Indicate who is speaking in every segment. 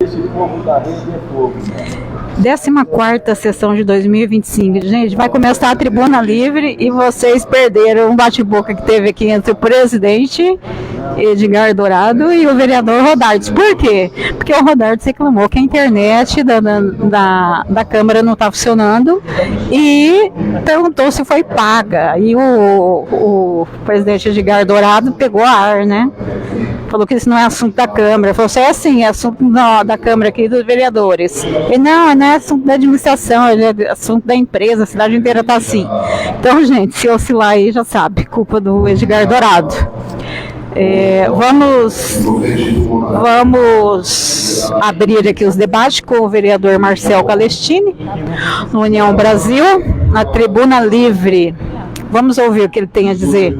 Speaker 1: Esse fogo da rede é fogo.
Speaker 2: 14ª sessão de 2025. Gente, vai começar a tribuna livre e vocês perderam um bate-boca que teve aqui entre o presidente Edgar Dourado e o vereador Rodartes. Por quê? Porque o Rodartes reclamou que a internet da Câmara não está funcionando e perguntou se foi paga. E o presidente Edgar Dourado pegou a ar, né? Falou que isso não é assunto da Câmara. Falou assim, é sim, é assunto da Câmara aqui, dos vereadores. E não é assunto da administração, é assunto da empresa, a cidade inteira está assim. Então, gente, se oscilar aí, já sabe, culpa do Edgar Dourado. Vamos abrir aqui os debates com o vereador Marcel Calestini, no União Brasil, na tribuna livre. Vamos ouvir o que ele tem a dizer.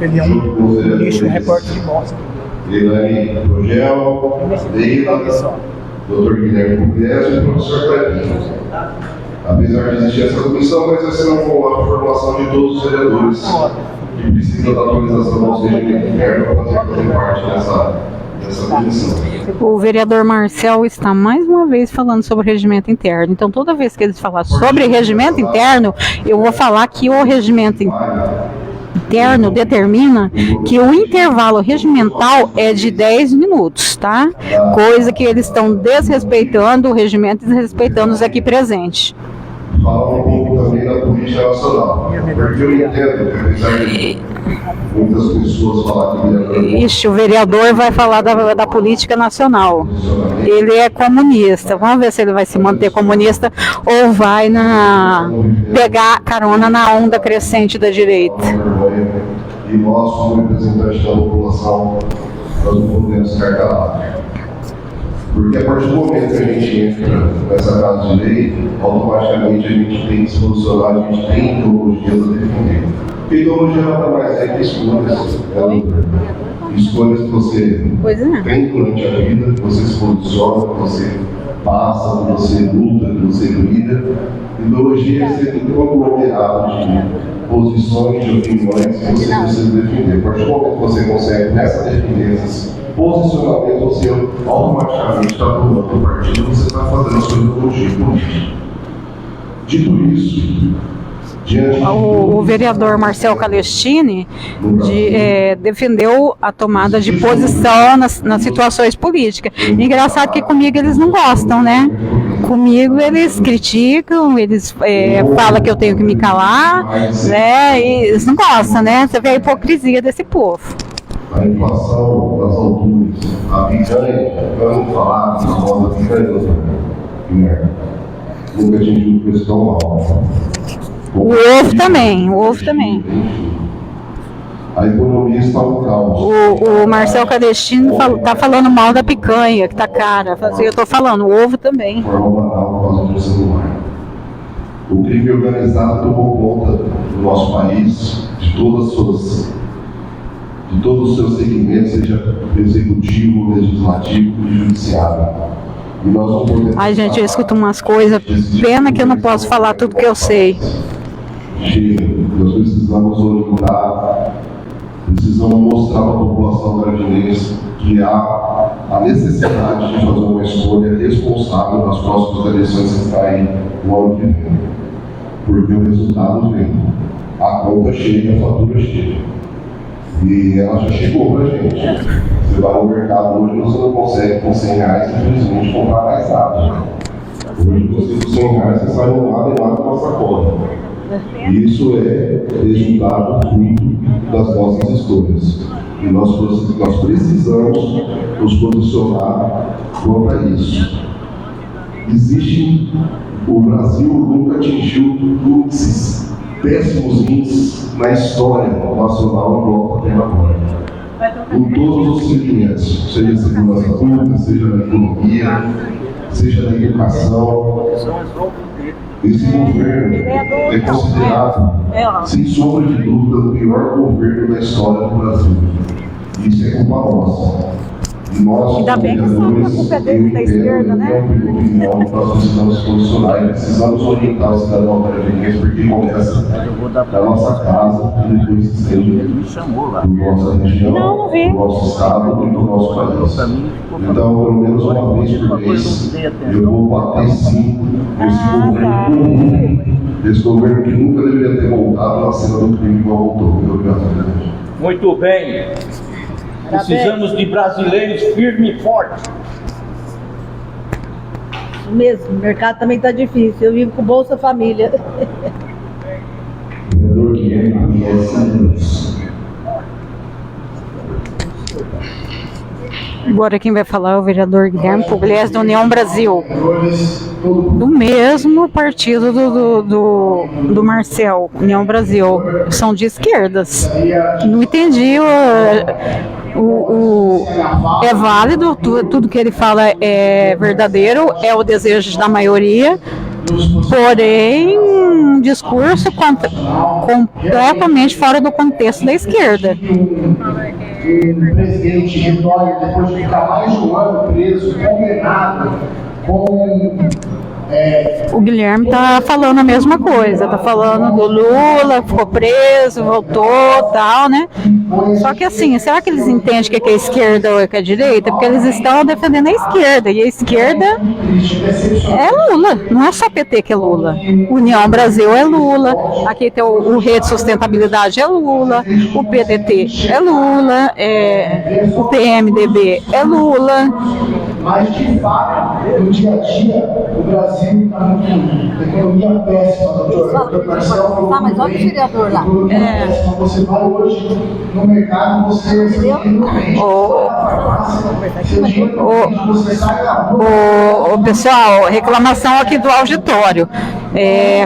Speaker 1: Ele é um lixo, um repórter de bosta.
Speaker 3: Elane Rogel, Leila, Dr. Guilherme Pugliese e o professor Clebinho. Apesar de existir essa comissão, mas essa não foi a formação de todos os vereadores que precisam da atualização do regimento interno para fazer parte dessa comissão.
Speaker 2: O vereador Marcel está mais uma vez falando sobre o regimento interno. Então, toda vez que eles falar sobre regimento interno, eu vou falar que o regimento interno determina que o intervalo regimental é de 10 minutos, tá? Coisa que eles estão desrespeitando o regimento e desrespeitando os aqui presentes.
Speaker 3: Fala um pouco também da política nacional, porque eu entendo que apesar de muitas pessoas falarem que
Speaker 2: Ixi, o vereador vai falar da política nacional. Ele é comunista. Vamos ver se ele vai se manter comunista ou vai pegar carona na onda crescente da direita.
Speaker 3: E nós, como representantes da população, nós não podemos ficar calados. Porque a partir do momento que a gente entra nessa casa de lei, automaticamente a gente tem que se posicionar, a gente tem ideologias a defender. Porque ideologia nada mais é que escolhas. Escolhas que você tem durante a vida, que você se posiciona, que você passa, que você luta, que você briga. Ideologia é sempre um aglomerado de posições, de opiniões que você precisa defender. A partir do momento que você consegue, nessa defesa, posicionamento, você automaticamente está tomando o partido, você está fazendo a sua ideologia política. Dito isso,
Speaker 2: o vereador Marcel Calestini defendeu a tomada de posição nas situações políticas. Engraçado que comigo eles não gostam, né? Comigo eles criticam, eles falam que eu tenho que me calar, né? E eles não gostam, né? Você vê a hipocrisia desse povo.
Speaker 3: A inflação das alturas, a picanha, vamos falar da moda picanha, nunca atingiu o preço tão alto.
Speaker 2: O ovo também.
Speaker 3: A economia está no caos.
Speaker 2: O Marcel Calestini está falando mal da picanha, que está cara. Eu estou falando, o ovo também.
Speaker 3: Forma banal por causa do celular. O crime organizado tomou conta do nosso país, de todos os seus segmentos, seja executivo, legislativo e judiciário. E nós não podemos...
Speaker 2: Ai, gente, eu escuto umas coisas, pena que eu não posso falar tudo que eu sei.
Speaker 3: Chega, nós precisamos orientar, precisamos mostrar para a população brasileira que há a necessidade de fazer uma escolha responsável nas próximas eleições que saem no ano que vem. Porque o resultado vem. A conta chega, a fatura chega. E ela já chegou pra gente. Você vai no mercado hoje, você não consegue com R$100, infelizmente, comprar mais nada. Hoje você com R$100, você sai no lado e lado com a sacola. E isso é resultado fruto das nossas escolhas. E nós precisamos nos posicionar quanto a isso. O Brasil nunca atingiu índices, péssimos índices na história nacional igual que tem agora. Em todos os segmentos, seja na segurança pública, seja na economia, seja na educação. Esse governo é considerado, sem sombra de dúvida, o pior governo da história do Brasil. Isso é culpa nossa. E nós,
Speaker 2: Ainda bem que sabe que a culpa é deles da esquerda, né?
Speaker 3: Nós precisamos posicionar e precisamos orientar o cidadão catarinense, porque começa da nossa casa e depois se estende do nossa região, do nosso estado e do nosso país. Então, pelo menos uma vez por mês, eu vou bater sim esse governo que nunca deveria ter voltado na cena do crime igual voltou. Muito obrigado.
Speaker 4: Muito bem. Precisamos de brasileiros firmes e fortes.
Speaker 5: Isso mesmo, o mercado também está difícil. Eu vivo com Bolsa Família.
Speaker 3: Vereador Guilherme,
Speaker 2: Agora quem vai falar é o vereador Guilherme Pugliese, da União Brasil, do mesmo partido do Marcel, União Brasil, são de esquerdas. Não entendi, é válido, tudo que ele fala é verdadeiro, é o desejo da maioria, porém um discurso completamente fora do contexto da esquerda.
Speaker 6: O presidente retorna depois de ficar mais de um ano preso, condenado,
Speaker 2: O Guilherme está falando a mesma coisa, está falando do Lula, ficou preso, voltou, tal, né? Só que assim, será que eles entendem o que é esquerda ou o que é direita? Porque eles estão defendendo a esquerda, e a esquerda é Lula, não é só PT que é Lula. União Brasil é Lula, aqui tem o Rede Sustentabilidade é Lula, o PDT é Lula, o PMDB é Lula.
Speaker 6: Mas, de fato, no dia a dia, o Brasil está muito economia péssima, doutor Marcelo.
Speaker 5: Mas olha o vereador lá.
Speaker 6: Você vai hoje no mercado, você
Speaker 2: pessoal, reclamação aqui do auditório.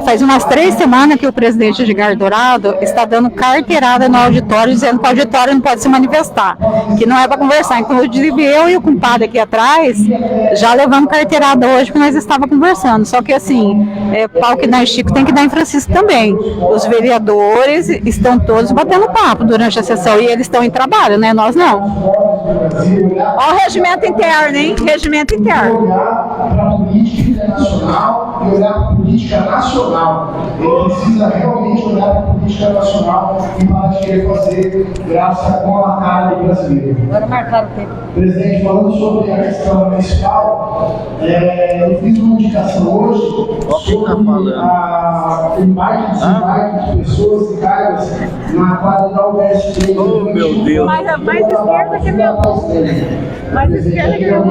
Speaker 2: Faz umas 3 semanas que o presidente Edgar Dourado está dando carteirada no auditório, dizendo que o auditório não pode se manifestar, que não é para conversar. Inclusive eu e o compadre aqui atrás já levamos carteirada hoje, porque nós estávamos conversando. Só que assim, pau que dá em Chico tem que dar em Francisco também. Os vereadores estão todos batendo papo durante a sessão e eles estão em trabalho, né? Nós não. Olha o regimento interno, hein? Regimento interno.
Speaker 6: Olhar para a política internacional e olhar para a política nacional. Ele precisa realmente olhar para a política nacional e para de querer fazer graça com a cara do brasileiro.
Speaker 5: Agora marcaram o tempo.
Speaker 6: Presidente, falando sobre a questão municipal, eu fiz uma indicação hoje sobre o embarque e desembarque de pessoas e cargas na quadra da UBS.
Speaker 4: Oh, meu Deus.
Speaker 5: Mais esquerda que meu. Mais esquerda que meu.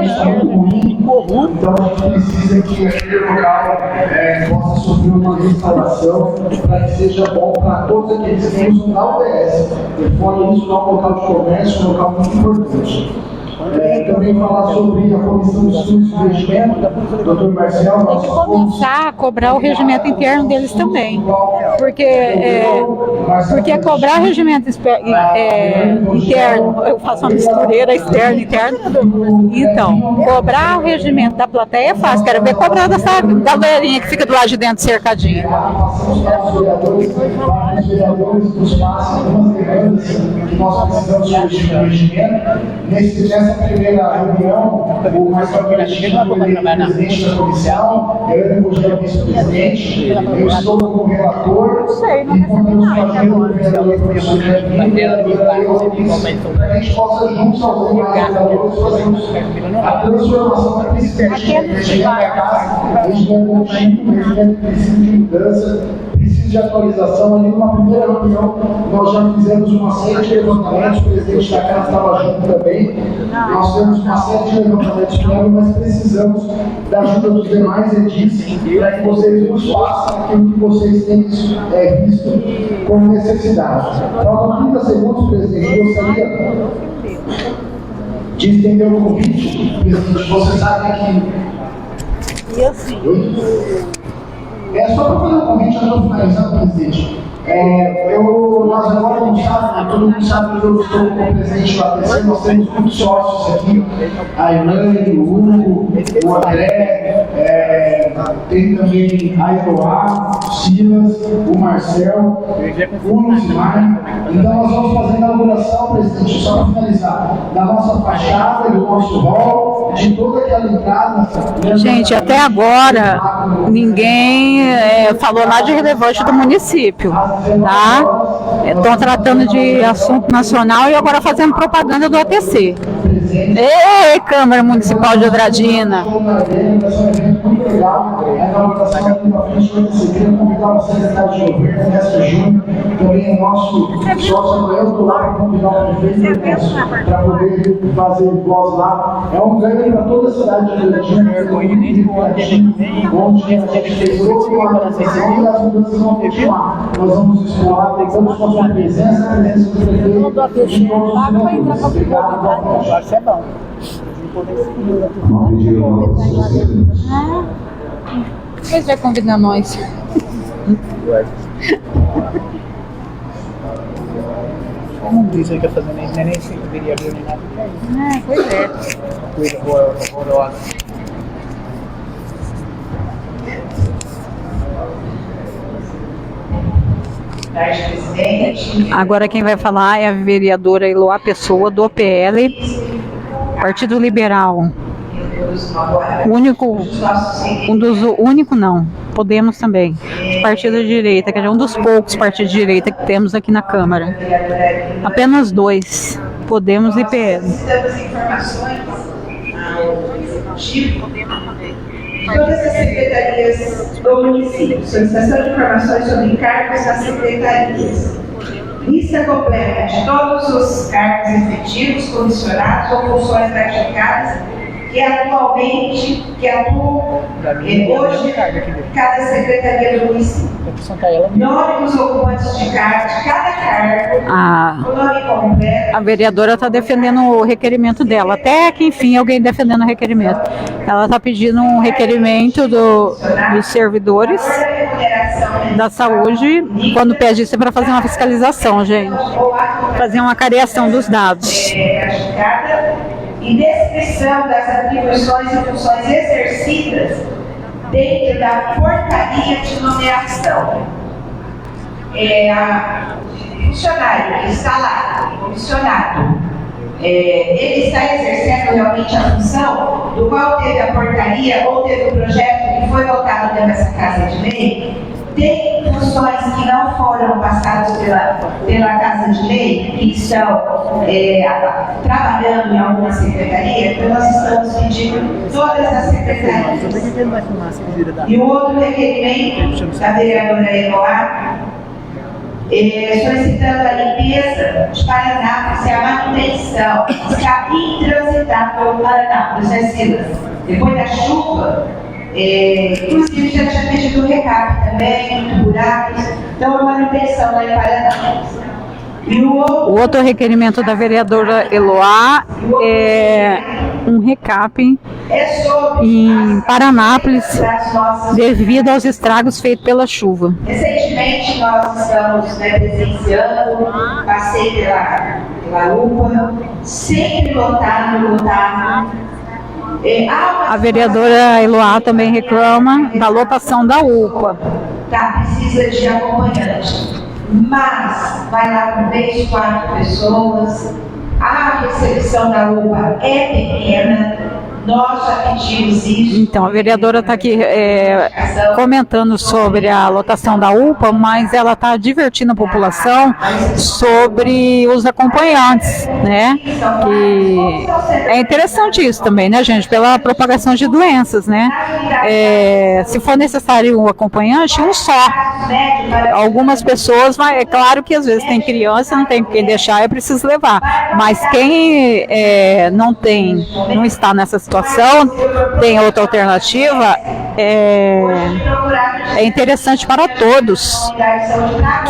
Speaker 6: Então a gente precisa que aquele local possa sofrer uma restauração para que seja bom para todos aqueles que usam da UBS. E fora isso, é um local de comércio, um local muito importante. Também falar sobre a Comissão de Estudos e Investimento, doutor Marcel.
Speaker 2: Tem que começar a cobrar o regimento interno deles também, porque cobrar regimento interno, eu faço uma mistureira externo e interno, então, cobrar o regimento da plateia é fácil, quero ver cobrar dessa galerinha que fica do lado de dentro cercadinha.
Speaker 6: Os vereadores nos passam algumas demandas que nós precisamos de regimento. Nessa primeira reunião, o Marcelo Bertino foi presidente da comissão, eu fui vice-presidente, eu estou como relator, e contamos com a ajuda do vereador professor para que a gente possa, juntos aos demais vereadores, fazermos a transformação da presidente. Chegar na casa, a gente vai contigo, a gente precisa de mudança, precisa de atualização. Ali numa primeira reunião, nós já fizemos uma série de levantamentos, o presidente da casa estava junto também. Nós temos uma série de levantamentos prévios, mas precisamos da ajuda dos demais edis para que vocês nos façam aquilo que vocês têm visto como necessidade. Faltam 30 segundos, presidente. Eu gostaria de estender o convite, presidente. Você sabe que.
Speaker 5: E assim?
Speaker 6: É só para fazer um convite, já estou finalizando, presidente. Nós agora não sabemos, todo mundo sabe que eu estou como presidente do ATC, nós temos muitos sócios aqui, a Elaine, o Hugo, o André, tem também a Eloá, o Silas, o Marcel, o Lusimar. Então nós vamos fazer a inauguração, presidente, só para finalizar, da nossa fachada, do nosso hall, de toda aquela entrada.
Speaker 2: Gente, até agora ninguém falou nada de relevante do município, tá? Estão tratando de assunto nacional e agora fazendo propaganda do ATC. Ei, Câmara Municipal de Andradina!
Speaker 6: Muito legal, a inauguração aqui na frente do ATC. Queria convidar o secretário de governo, Mestre Júnior, também o nosso sócio, eu estou lá para convidar o prefeito para poder fazer voz lá. É um ganho para toda a cidade de Andradina, onde a gente fez toda a organização e as mudanças vão continuar. Nós vamos explorar, tentamos com a sua presença, a presença do prefeito e todos os vereadores. Obrigado.
Speaker 1: Isso é bom.
Speaker 2: Vocês vai convidar nós.
Speaker 1: Como diz aí que eu fazendo isso, nem sei que vereador nem nada.
Speaker 2: Pois é.
Speaker 1: Coisa horrorosa.
Speaker 2: Agora quem vai falar é a vereadora Eloá Pessoa, do PL, Partido Liberal. Único não, Podemos também. Partido de direita, que é um dos poucos partidos de direita que temos aqui na Câmara. Apenas 2, Podemos e PL.
Speaker 7: Solicitamos informações de todas as secretarias do município. Solicitação de informações sobre cargos nas secretarias. Lista completa de todos os cargos efetivos, comissionados ou funções gratificadas que atuam hoje cada secretaria do município. Nome dos ocupantes de cargo, de cada cargo, o nome completo.
Speaker 2: A vereadora está defendendo o requerimento dela, até que enfim alguém defendendo o requerimento. Ela está pedindo um requerimento dos servidores da saúde, quando pede isso é para fazer uma fiscalização, gente. Fazer uma cariação dos dados.
Speaker 7: E descrição das atribuições e funções exercidas dentro da portaria de nomeação. O funcionário que está lá, comissionado, ele está exercendo realmente a função do qual teve a portaria ou teve o projeto que foi votado dentro dessa Casa de Lei. Tem funções que não foram passadas pela Casa de Lei, que estão trabalhando em alguma secretaria, então nós estamos pedindo todas as secretarias. E o outro requerimento da vereadora Eloá, solicitando a limpeza de Paranápolis e a manutenção está intransitável Paranápolis, né, Silas? Depois da chuva, inclusive já tinha pedido um recap também, muito buracos, então a manutenção lá em Paranápolis. E o
Speaker 2: outro requerimento da vereadora Eloá é um recap em Paranápolis devido aos estragos feitos pela chuva.
Speaker 7: Recentemente nós estamos presenciando, passei pela UPA, sempre lotado.
Speaker 2: A vereadora Eloá também reclama da lotação da UPA.
Speaker 7: Precisa de acompanhante. Mas vai lá com 3, 4 pessoas, a recepção da UPA é pequena, nós já pedimos isso.
Speaker 2: Então, a vereadora está aqui comentando sobre a lotação da UPA, mas ela está advertindo a população sobre os acompanhantes, né? E é interessante isso também, né, gente? Pela propagação de doenças, né? Se for necessário um acompanhante, um só. Algumas pessoas, é claro que às vezes tem criança, não tem quem deixar, é preciso levar. Mas quem não está nessa situação, tem outra alternativa, é interessante para todos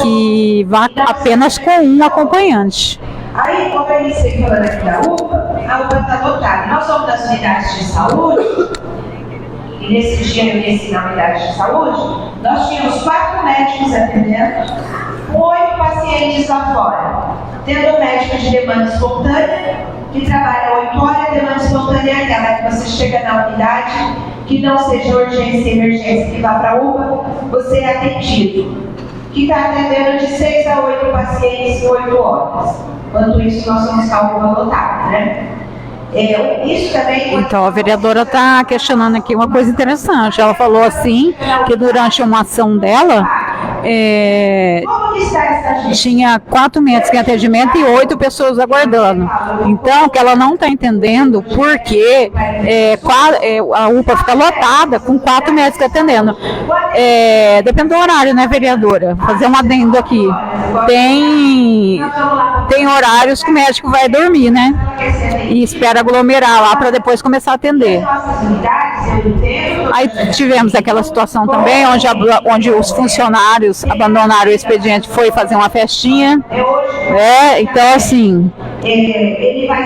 Speaker 2: que vá apenas com um acompanhante.
Speaker 7: Aí, como eu iniciei falando aqui da UPA, a UPA está lotada. Nós somos das unidades de saúde e nesse dia eu desci na unidade de saúde, nós tínhamos 4 médicos atendendo, 8 pacientes lá fora, tendo um médico de demanda espontânea, que trabalha 8 horas, demanda espontânea é aquela que você chega na unidade, que não seja urgência e emergência, que vá para a UPA, você é atendido. Que está atendendo de 6 a 8 pacientes em 8 horas. Enquanto isso, nós somos com a UPA lotada, né? Isso também...
Speaker 2: Então, a vereadora está questionando aqui uma coisa interessante. Ela falou assim, que durante uma ação dela,
Speaker 7: Como que está essa gente?
Speaker 2: tinha 4 médicos em atendimento e 8 pessoas aguardando. Então, que ela não está entendendo por que a UPA fica lotada com 4 médicos atendendo. Depende do horário, né, vereadora? Fazer um adendo aqui. Tem horários que o médico vai dormir, né? E espera aglomerar lá para depois começar a atender. Aí tivemos aquela situação também, onde os funcionários abandonaram o expediente, foi fazer uma festinha. Então assim,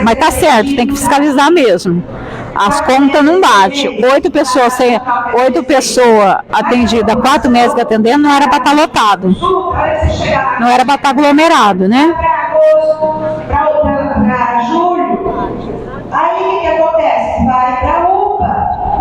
Speaker 2: mas tá certo, tem que fiscalizar mesmo. As contas não batem. 8 pessoas atendidas, 4 médicos atendendo, não era para estar lotado. Não era para estar aglomerado, né?
Speaker 7: Para julho, aí o que acontece? Vai para a UPA.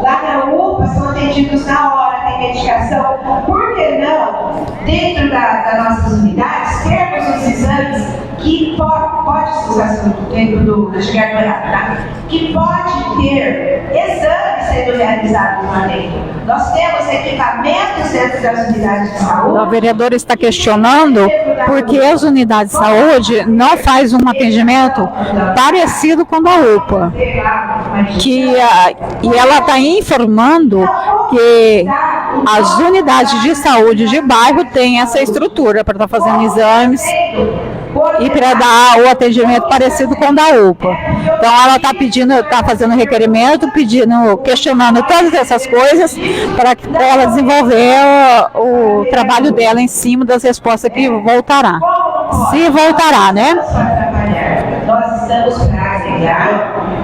Speaker 7: Lá na UPA são atendidos na hora, tem medicação. Por que não, dentro das nossas unidades, termos os exames que pode se usar dentro da Edgar Dourado, tá? Que pode ter exames sendo realizados lá dentro. Nós temos equipamentos dentro das unidades de saúde.
Speaker 2: A vereadora está questionando porque as unidades de saúde não fazem um atendimento parecido com o da UPA. E ela está informando que as unidades de saúde de bairro têm essa estrutura para estar fazendo exames e para dar o atendimento parecido com o da UPA. Então ela está fazendo requerimento, questionando todas essas coisas para ela desenvolver o trabalho dela em cima das respostas que voltará. Se voltará, né?
Speaker 7: Nós estamos para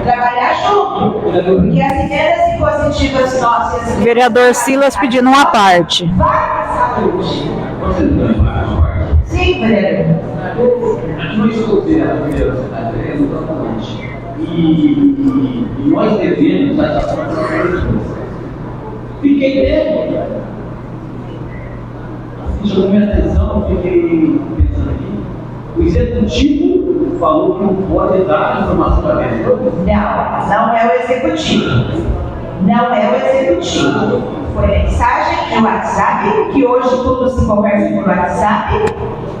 Speaker 7: trabalhar junto, porque as emendas positivas nossas...
Speaker 2: Vereador Silas pedindo uma parte.
Speaker 7: Vai para a saúde. Sim, vereador.
Speaker 8: Não escutei a primeira cidade, exatamente. E nós devemos essa própria. Fiquei dentro. Chamou minha atenção, fiquei pensando aqui. O executivo falou que não pode dar informação para a vereadora.
Speaker 7: Não é o executivo. Não é o executivo. Foi mensagem de WhatsApp, que hoje tudo se conversa por WhatsApp,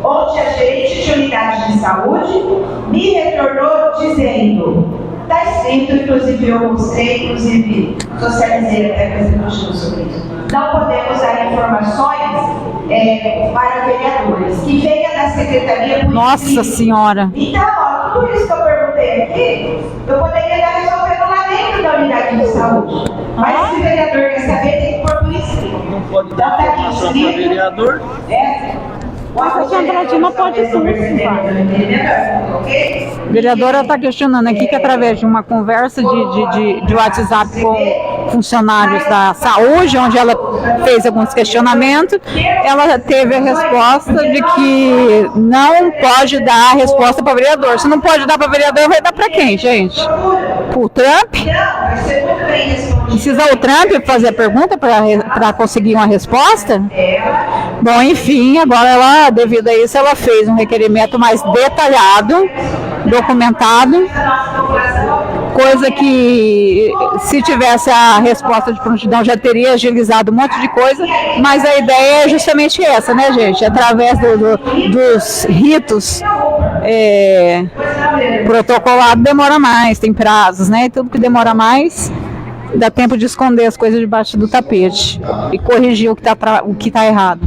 Speaker 7: onde a gerente de unidade de saúde me retornou dizendo, está escrito, inclusive eu mostrei, inclusive socializei até com o executivo sobre isso, não podemos dar informações para vereadores, que venha da secretaria...
Speaker 2: Nossa Senhora!
Speaker 7: Então, tudo isso que eu perguntei aqui, eu poderia estar resolvendo lá dentro da unidade de saúde. Mas se o vereador quer saber, tem que pôr por escrito.
Speaker 4: Não pode dar informação para vereador.
Speaker 2: A Andradina pode sim. A vereadora está questionando aqui que através de uma conversa de WhatsApp com funcionários da saúde, onde ela fez alguns questionamentos, ela teve a resposta de que não pode dar a resposta para o vereador. Se não pode dar para o vereador, vai dar para quem, gente? Para o Trump? Precisa o Trump fazer a pergunta para conseguir uma resposta? Bom, enfim, agora ela, devido a isso, ela fez um requerimento mais detalhado, documentado, coisa que, se tivesse a resposta de prontidão, já teria agilizado um monte de coisa, mas a ideia é justamente essa, né, gente? Através dos ritos protocolados, demora mais, tem prazos, né? E tudo que demora mais, dá tempo de esconder as coisas debaixo do tapete e corrigir o que tá errado.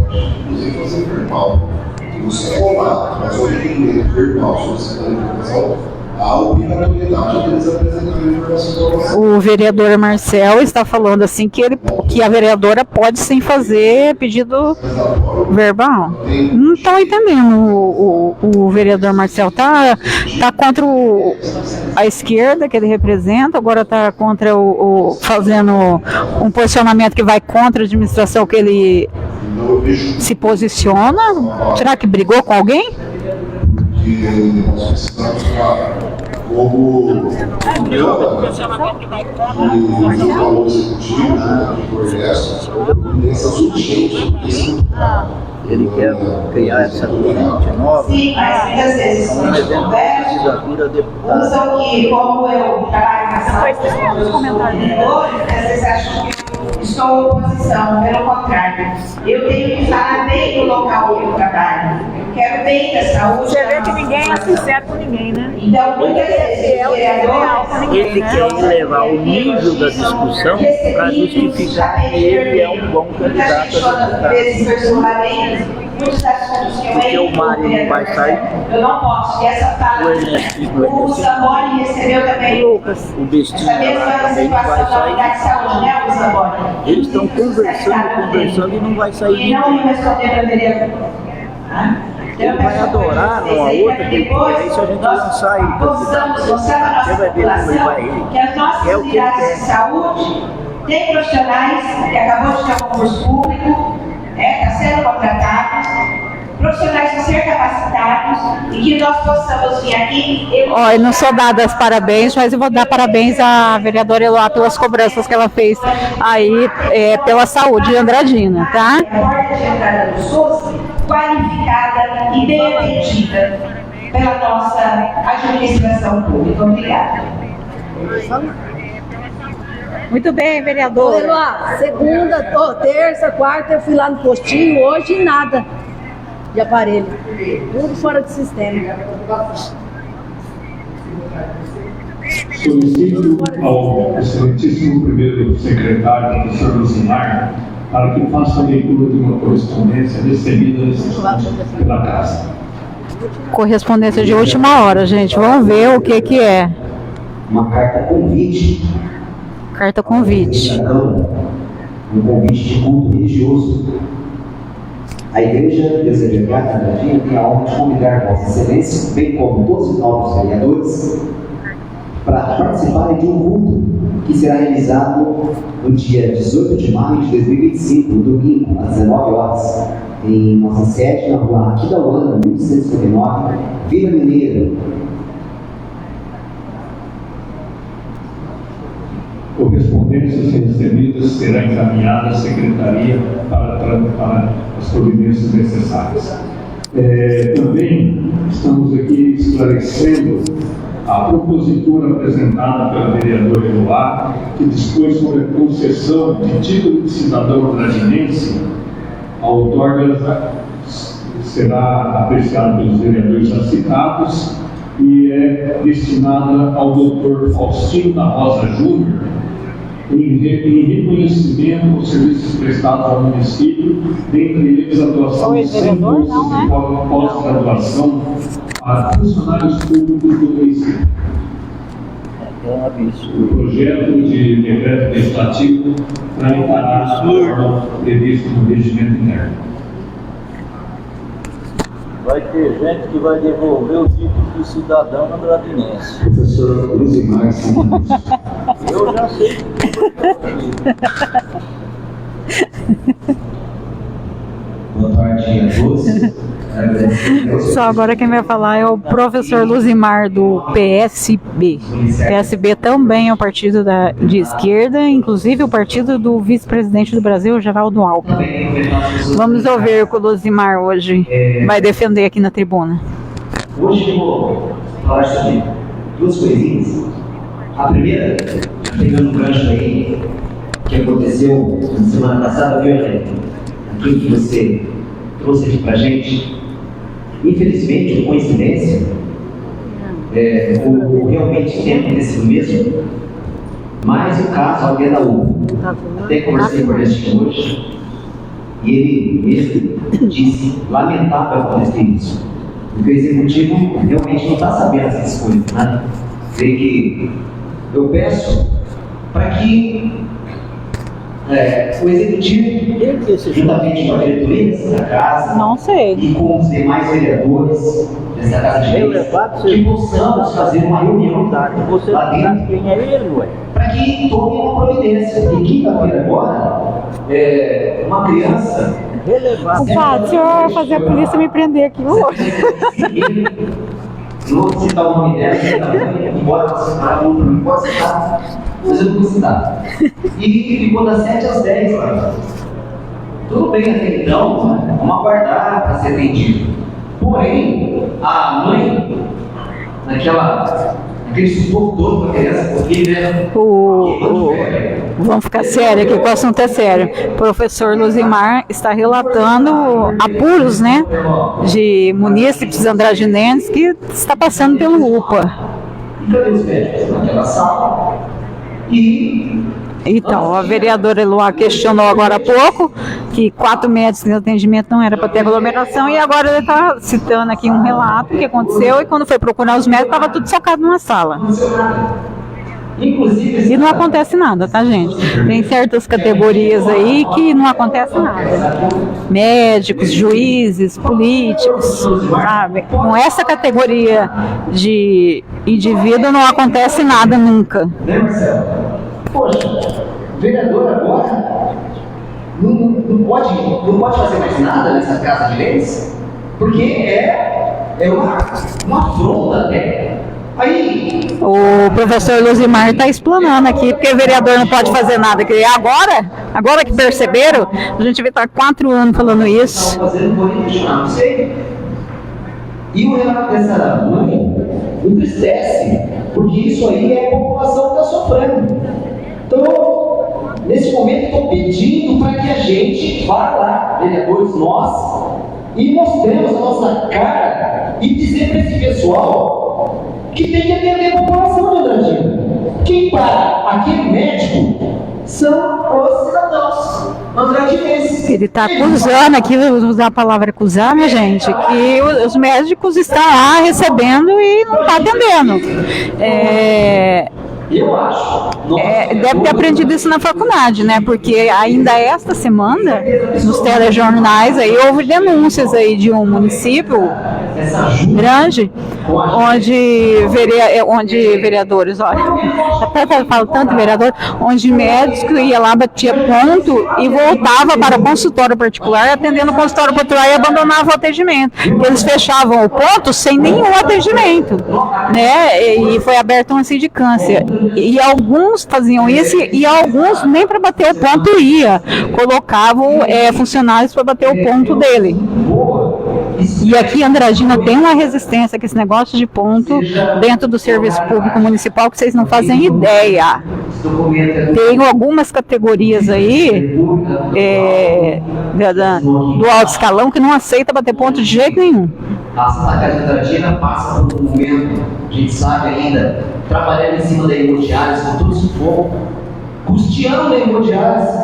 Speaker 3: Inclusive fazer verbal, que você é colado, mas o requerimento verbal solicitando informação a obrigatoriedade deles apresentarem informações.
Speaker 2: O vereador Marcel está falando assim que a vereadora pode sim fazer pedido verbal. Não estou entendendo. O vereador Marcel tá contra a esquerda que ele representa, agora está contra fazendo um posicionamento que vai contra a administração que ele se posiciona. Será que brigou com alguém?
Speaker 3: Que nós precisamos, como o valor executivo, junto de projetos, nessas urgências.
Speaker 4: Ele quer criar essa corrente nova.
Speaker 7: Sim, mas muitas vezes
Speaker 4: Um evento da legislatura deputada.
Speaker 7: usam que, como eu trabalho na sala dos comentadores, às vezes acham que eu estou em oposição, pelo contrário. Eu tenho que falar bem do local que eu trabalho. Eu quero bem da saúde.
Speaker 5: Você vê que ninguém é sincero com ninguém, né?
Speaker 7: Então, muitas vezes, os vereadores,
Speaker 4: Ele quer elevar o nível da discussão para justificar que ele é um bom candidato a deputado.
Speaker 7: Muitos assuntos que eu
Speaker 4: Porque o Mário não vai sair.
Speaker 7: Eu não posso. E essa fala, o Zamboni recebeu também
Speaker 4: O Bestinha
Speaker 7: essa mesma
Speaker 4: lá também não vai
Speaker 7: situação da unidade de
Speaker 4: sair.
Speaker 7: saúde, né, o Zamboni?
Speaker 4: Eles estão conversando e não vai sair
Speaker 7: E não me
Speaker 4: ninguém.
Speaker 7: respondeu para vereador.
Speaker 4: Ele vai adorar uma outra depois, aí se a gente lançar ele para
Speaker 7: você vai ver como ele vai que as nossas
Speaker 4: É o que ele
Speaker 7: unidades
Speaker 4: quer.
Speaker 7: de saúde têm profissionais que acabou de ter um concurso público, está sendo contratados, profissionais que ser capacitados e que nós possamos vir aqui.
Speaker 2: Ó, eu não sou dada as parabéns, mas eu vou dar parabéns à vereadora Eloá pelas cobranças que ela fez aí pela saúde de Andradina, tá?
Speaker 7: A porta de entrada do SUS qualificada e bem atendida pela nossa administração pública. Obrigada.
Speaker 2: Muito bem,
Speaker 5: Ô,
Speaker 2: vereadora.
Speaker 5: Eloá, segunda, terça, quarta, eu fui lá no postinho, hoje nada de aparelho. Tudo fora do sistema.
Speaker 9: Solicito ao excelentíssimo primeiro secretário, professor Lucimar, para que faça a leitura de uma correspondência recebida nesse instante pela Casa.
Speaker 2: Correspondência de última hora, gente. Vamos ver o que é.
Speaker 10: Uma carta convite.
Speaker 2: Carta convite.
Speaker 10: Cidadão, um convite de culto religioso. A Igreja Presbiteriana da Andradina tem a honra de convidar Vossa Excelência, bem como todos os novos vereadores, para participarem de um culto que será realizado no dia 18 de maio de 2025, domingo, às 19 horas, em nossa sede, na rua Aquidauana, 1159, Vila Mineira.
Speaker 9: Correspondências recebidas será encaminhada à Secretaria para as providências necessárias. Também estamos aqui esclarecendo a propositura apresentada pela vereadora Eloá, que dispõe sobre a concessão de título de cidadão andradinense. A outorga será apreciada pelos vereadores já citados e é destinada ao doutor Faustino da Rosa Júnior, em reconhecimento aos serviços prestados ao município, dentre eles a doação de 100 bolsas de pós-graduação a funcionários públicos do município. O projeto de decreto legislativo tramitará a forma prevista no regimento interno.
Speaker 4: Vai ter gente que vai devolver o título de cidadão andradinense.
Speaker 10: Professor Lucimar,
Speaker 4: Eu já sei que
Speaker 10: boa tarde a todos.
Speaker 2: Só agora quem vai falar é o professor Luzimar do PSB. PSB também é um partido de esquerda, inclusive o partido do vice-presidente do Brasil, Geraldo Alckmin. Vamos ouvir o que o Luzimar hoje vai defender aqui na tribuna.
Speaker 10: Hoje eu vou falar sobre duas coisinhas. A primeira, pegando um gancho aí, que aconteceu na semana passada, viu, Angélica? Aquilo que você trouxe aqui pra gente. Infelizmente, por coincidência, realmente tem acontecido mesmo, mas o caso ali é da UPA. Até conversei com o Ernestinho hoje, e ele mesmo disse, lamentável acontecer isso. Porque o executivo realmente não está sabendo essas coisas, né? Sei que eu peço para que o executivo, juntamente com a diretoria dessa casa,
Speaker 2: Não sei.
Speaker 10: e com os demais vereadores dessa casa de leis, que possamos fazer uma reunião lá dentro,
Speaker 4: Quem é ele, ué?
Speaker 10: para que tomem uma providência. E quinta-feira agora, uma criança.
Speaker 2: O fato, se eu fazer a polícia me prender aqui hoje.
Speaker 10: Não vou citar o nome dela, embora você fale, não pode citar, mas eu não vou citar. E ficou das 7 às 10 horas. Tudo bem até então, vamos aguardar para ser atendido. Porém, a mãe, naquele sufoco todo para a criança, porque, né?
Speaker 2: Vamos ficar sério aqui, que o assunto é sério. O professor Luzimar está relatando apuros, né, de munícipes andraginenses que está passando pelo UPA.
Speaker 10: E cadê os médicos naquela sala?
Speaker 2: Então, a vereadora Eloá questionou agora há pouco que 4 médicos em atendimento não era para ter aglomeração, e agora ele está citando aqui um relato que aconteceu, e quando foi procurar os médicos estava tudo socado numa sala. E não acontece nada, tá, gente? Tem certas categorias aí que não acontece nada. Médicos, juízes, políticos, sabe? Com essa categoria de indivíduo não acontece nada nunca.
Speaker 10: Né, Marcelo? Poxa, o vereador agora não pode fazer mais nada nessa casa de leis, porque é uma afronta até. Aí,
Speaker 2: o professor Luzimar está explanando aqui, porque o vereador não pode fazer nada. Agora que perceberam, a gente vai estar 4 anos falando isso.
Speaker 10: Não sei. E o relato dessa mãe entristece, porque isso aí é a população que está sofrendo. Então, nesse momento, estou pedindo para que a gente vá lá, vereadores, nós, e mostremos a nossa cara e dizer para esse pessoal que tem que atender a população de Andradina. Quem paga aquele médico são os cidadãos andradinenses.
Speaker 2: Ele está acusando aqui, vou usar a palavra acusar, minha gente, que os médicos estão lá recebendo e não estão atendendo.
Speaker 10: Eu acho.
Speaker 2: Deve ter aprendido isso na faculdade, né? Porque ainda esta semana, nos telejornais, aí houve denúncias aí de um município grande, onde vereadores, olha, até falo tanto vereador, onde médico ia lá, batia ponto e voltava para o consultório particular, atendendo o consultório particular e abandonava o atendimento. Eles fechavam o ponto sem nenhum atendimento, né? E foi aberta uma sindicância. E alguns faziam isso e alguns nem para bater o ponto ia, colocavam funcionários para bater o ponto dele. E aqui em Andradina tem uma resistência com esse negócio de ponto dentro do serviço público municipal que vocês não fazem ideia. Tem algumas categorias aí do alto escalão que não aceita bater ponto de jeito nenhum.
Speaker 10: A cidade de Andradina passa por um momento, a gente sabe ainda, trabalhando em cima da hemodiálise com todo sufoco, custeando a hemodiálise,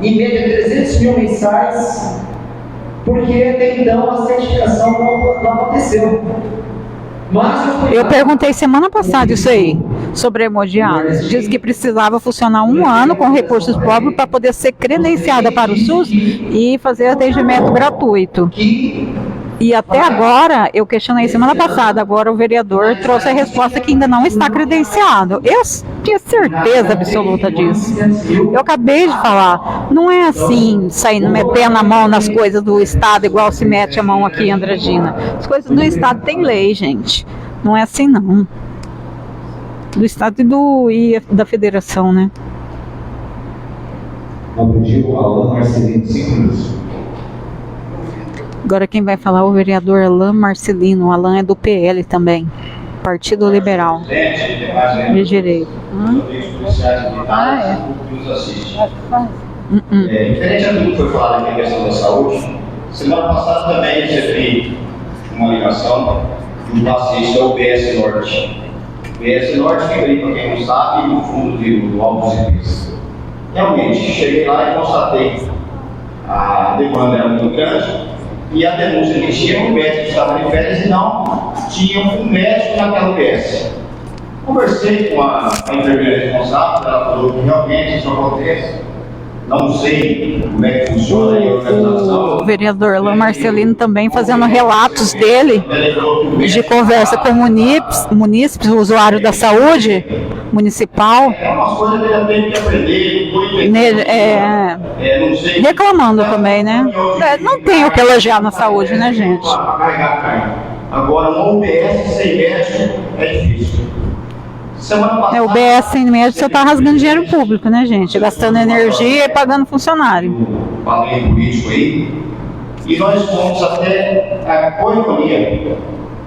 Speaker 10: em média 300 mil mensais, porque até então a certificação não aconteceu.
Speaker 2: Eu perguntei semana passada isso aí, sobre a hemodiálise. Diz que precisava funcionar 1 ano com recursos próprios para poder ser credenciada para o SUS e fazer atendimento gratuito. E até agora, eu questionei semana passada, agora o vereador trouxe a resposta que ainda não está credenciado. Eu tinha certeza absoluta disso. Eu acabei de falar, não é assim, saindo metendo a mão nas coisas do Estado, igual se mete a mão aqui em Andradina. As coisas do Estado tem lei, gente. Não é assim, não. Do Estado e da Federação, né?
Speaker 9: Vou pedir o Alain Marcelino, 5 minutos.
Speaker 2: Agora quem vai falar é o vereador Alain Marcelino. O Alain é do PL também, Partido Liberal. De direito.
Speaker 11: Diferente a tudo que foi falado aqui na questão da saúde, semana passada também recebi uma ligação de um paciente da UBS Norte. UBS Norte fica ali, para quem não sabe, no fundo do Alto dos Ipês. Realmente, cheguei lá e constatei a demanda era muito grande. E a denúncia que tinha um médico que estava de férias e não tinha um médico naquela UBS. Conversei com a enfermeira responsável, ela falou que realmente isso acontece. Não sei como é que funciona aí a organização.
Speaker 2: O vereador Alain Marcelino também fazendo relatos dele de conversa com munícipes, usuário da saúde municipal,
Speaker 11: É uma coisa que ele tem que aprender, não sei.
Speaker 2: reclamando também, né? Não tem o que elogiar na saúde, né, gente?
Speaker 11: Agora, uma UBS sem médico é difícil. Semana passada,
Speaker 2: O BS sem médico você tá rasgando dinheiro público, né, gente? Gastando energia e pagando funcionário.
Speaker 11: Falei político aí, e nós fomos até a Coinonia.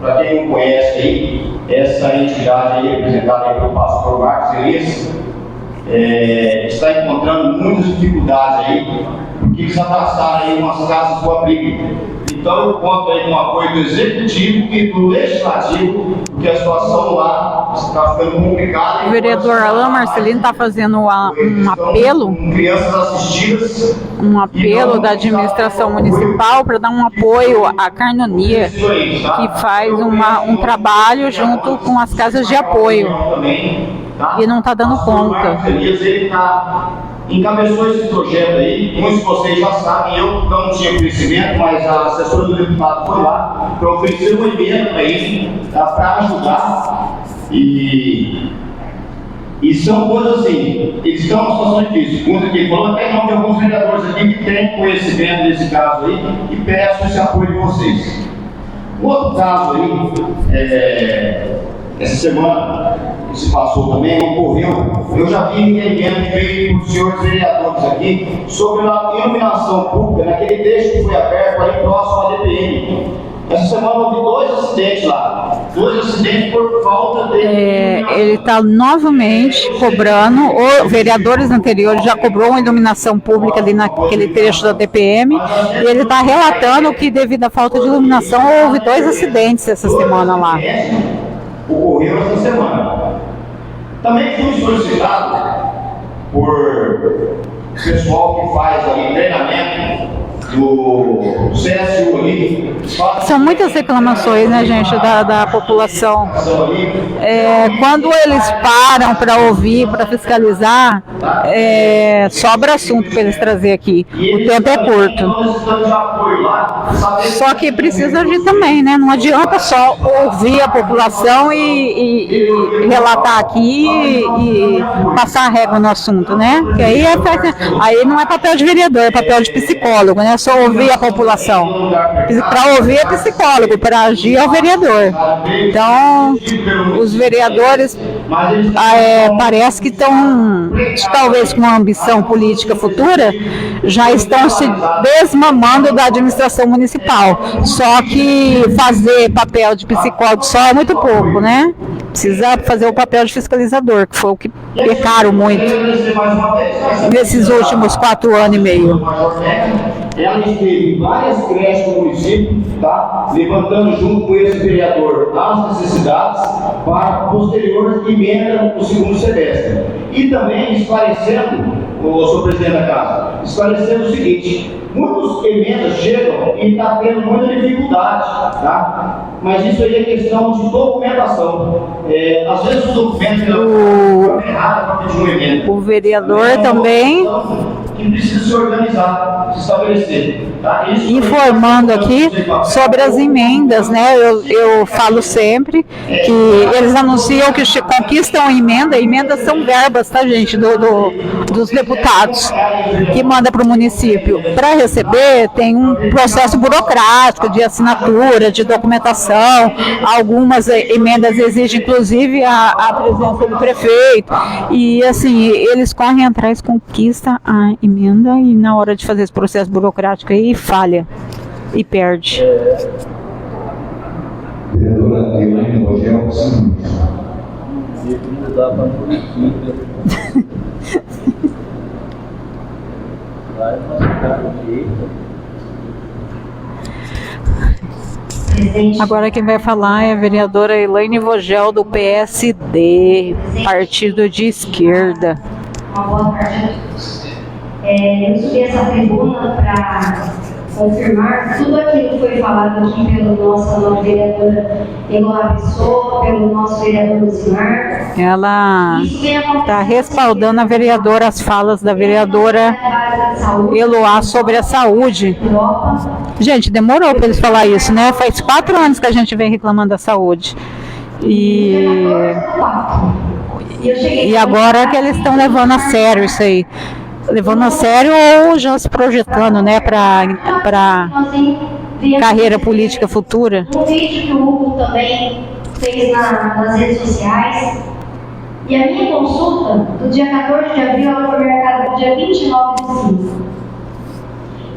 Speaker 11: Para quem não conhece aí, essa entidade aí, representada aí pelo pastor Marcos Elias, está encontrando muitas dificuldades aí, porque eles abraçaram aí umas casas do abrigo. Então eu conto aí com o apoio do executivo e do legislativo, porque a situação lá está ficando complicada.
Speaker 2: O vereador Alain Marcelino está fazendo um apelo,
Speaker 11: Crianças assistidas.
Speaker 2: um apelo da administração municipal para dar um apoio à Carnonia, que faz um trabalho junto com as casas de apoio e não está dando conta.
Speaker 11: Ele encabeçou esse projeto aí, muitos de vocês já sabem, eu não tinha conhecimento, mas a assessora do deputado foi lá para oferecer um evento para ele, para ajudar, e são coisas assim, eles estão numa situação difícil. Muitos aqui falou, até não de alguns vereadores aqui que têm conhecimento desse caso aí, e peço esse apoio de vocês. Outro caso aí, essa semana que se passou também, ocorreu, eu já vi entendendo feito por senhores vereadores aqui sobre a iluminação pública naquele trecho que foi aberto ali próximo à DPM. Essa semana houve 2 acidentes lá, 2 acidentes por falta de...
Speaker 2: Ele está novamente cobrando, vereadores anteriores já cobrou uma iluminação pública ali naquele trecho da DPM, e ele está relatando que devido à falta de iluminação houve 2 acidentes essa semana lá.
Speaker 11: Ocorreu essa semana. Também fui solicitado por pessoal que faz ali treinamento do CSU ali.
Speaker 2: São muitas reclamações, né, gente, da população. Quando eles param para ouvir, para fiscalizar, sobra assunto para eles trazer aqui. O tempo é curto. Só que precisa agir também, né? Não adianta só ouvir a população e relatar aqui e passar a régua no assunto, né? Porque aí não é papel de vereador, é papel de psicólogo, né? Só ouvir a população. Para ouvir é psicólogo, para agir é o vereador. Então, os vereadores parece que estão, talvez com uma ambição política futura, já estão se desmamando da administração municipal. Só que fazer papel de psicólogo só é muito pouco, né? Precisa fazer o papel de fiscalizador, que foi o que pecaram muito nesses últimos 4 anos e meio.
Speaker 11: Ela esteve várias creches do município, tá? Levantando junto com esse vereador as necessidades para posterior emenda no segundo semestre. E também esclarecendo, o senhor presidente da casa, esclarecendo o seguinte: muitas emendas chegam e está tendo muita dificuldade, tá? Mas isso aí é questão de documentação. Às vezes os documentos não errados para pedir uma emenda.
Speaker 2: O vereador também
Speaker 11: que precisa se organizar, se estabelecer. Tá?
Speaker 2: Informando aqui sobre as emendas, né? Eu falo sempre que eles anunciam que conquistam emenda. Emendas são verbas, tá, gente, dos deputados que manda para o município. Para receber, tem um processo burocrático de assinatura, de documentação. Algumas emendas exigem, inclusive, a presença do prefeito. E, assim, eles correm atrás, conquistam a emenda e na hora de fazer esse processo burocrático aí falha e perde.
Speaker 3: Vereadora Elaine Rogel, sim.
Speaker 2: Agora quem vai falar é a vereadora Elaine Vogel, do PSD, partido de esquerda.
Speaker 12: Uma boa tarde a todos. Eu subi essa tribuna para confirmar tudo aquilo que foi falado aqui pela nossa vereadora Eloá Pessoa, pelo nosso vereador Lucimar.
Speaker 2: Ela está respaldando a vereadora, as falas da vereadora Eloá sobre a saúde. Gente, demorou para eles falar isso, né? Faz 4 anos que a gente vem reclamando da saúde. E agora é que eles estão levando a sério isso aí. Levando a sério ou já se projetando, né, para carreira política futura.
Speaker 12: Um vídeo que o Hugo também fez nas redes sociais. E a minha consulta, do dia 14 de abril, ela foi marcada no dia 29/5.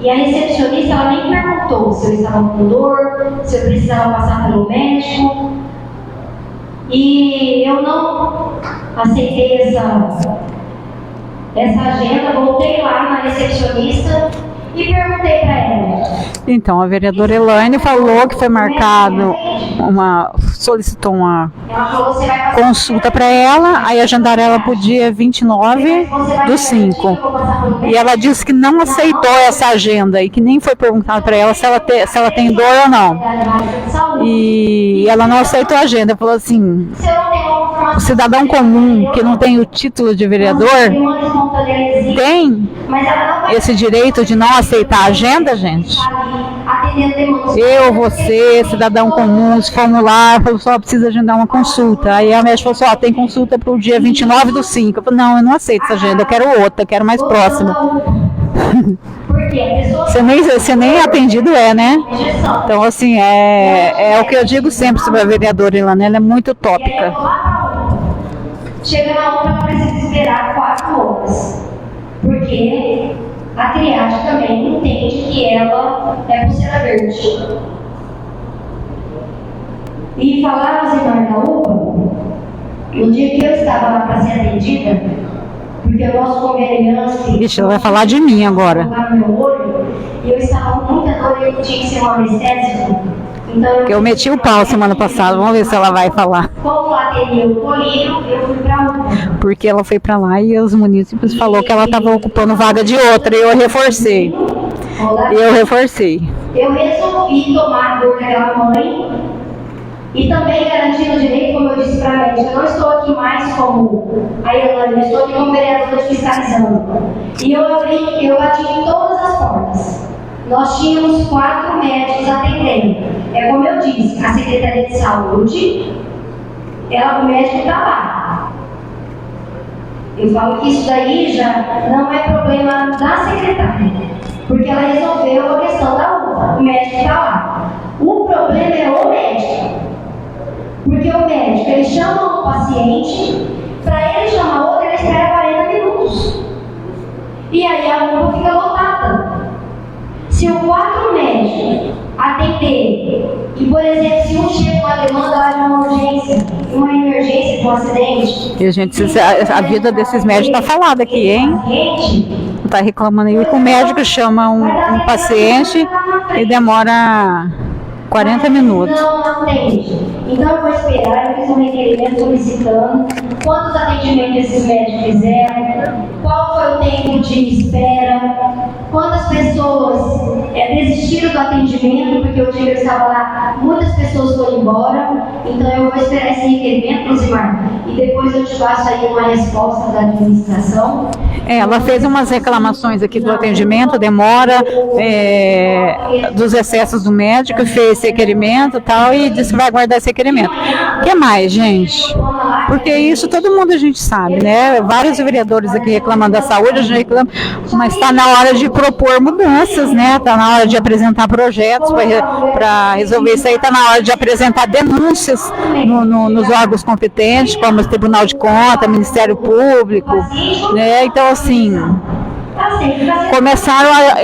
Speaker 12: E a recepcionista, ela nem perguntou se eu estava com dor, se eu precisava passar pelo médico. E eu não aceitei essa agenda, voltei lá na recepcionista e perguntei para ela.
Speaker 2: Então, a vereadora Elaine falou que foi marcado solicitou uma consulta para ela, aí agendaram ela para o dia 29/5. E ela disse que não aceitou essa agenda e que nem foi perguntado para ela se ela tem dor ou não. E ela não aceitou a agenda, falou assim: o cidadão comum que não tem o título de vereador tem esse direito de não aceitar a agenda, gente? Eu, você, cidadão comum, se formos lá, só precisa agendar uma consulta. Aí a médica falou assim: tem consulta para o dia 29/5. Eu falei: não, eu não aceito essa agenda, eu quero outra, eu quero mais próxima. Você nem atendido né? Então, assim, é o que eu digo sempre sobre a vereadora Ilana, ela é muito utópica.
Speaker 12: Chega na outra, ela precisa esperar 4 horas. Porque a triagem também entende que ela é pulseira verde. E falaram assim, da UPA, no dia que eu estava lá para ser atendida, porque o nosso convênio...
Speaker 2: Ixi, ela vai falar de mim agora.
Speaker 12: Meu olho, e eu estava com muita dor e eu tinha que ser um anestésico. Então,
Speaker 2: eu meti o pau semana passada, vamos ver se ela vai falar.
Speaker 12: Como lá teria o colírio, eu fui para UPA.
Speaker 2: Porque ela foi para lá e os munícipes falaram que ela estava ocupando vaga de outra e eu reforcei. Eu resolvi tomar a dor daquela mãe e também garantir o direito, como eu disse para a médica, eu não estou aqui mais como a Elaine, eu estou aqui como vereadora fiscalizando. E eu bati em todas as portas. Nós tínhamos 4 médicos atendendo. É como eu disse, a Secretaria de Saúde, o médico está lá. Eu falo que isso daí já não é problema da secretária, porque ela resolveu a questão da UPA, o médico está lá. O problema é o médico, porque o médico, ele chama o paciente, para ele chamar outro, ele espera 40 minutos. E aí a UPA fica lotada. Se o 4 médicos atender, e por exemplo, se um chega uma demanda lá de uma urgência, uma emergência de um acidente... E, gente, a vida desses médicos está falada aqui, hein? Está reclamando aí que o médico chama um paciente e demora 40 minutos.
Speaker 12: Não atende. Então eu vou esperar, eu fiz um requerimento solicitando quantos atendimentos esses médicos fizeram, qual foi o tempo de espera, quantas pessoas desistiram do atendimento, porque o dia que eu estava lá, muitas pessoas foram embora. Então eu vou esperar esse requerimento, Lucimar, e depois eu te passo aí uma resposta da administração.
Speaker 2: Ela fez umas reclamações aqui do atendimento, demora, dos excessos do médico, fez esse requerimento e tal, e disse que vai guardar esse requerimento. O que mais, gente? Porque isso todo mundo a gente sabe, né? Vários vereadores aqui reclamando da saúde, a gente reclama, mas está na hora de propor mudanças, né? Está na hora de apresentar projetos para resolver isso aí, está na hora de apresentar denúncias nos órgãos competentes, como o Tribunal de Contas, Ministério Público, né? Então, assim, começaram a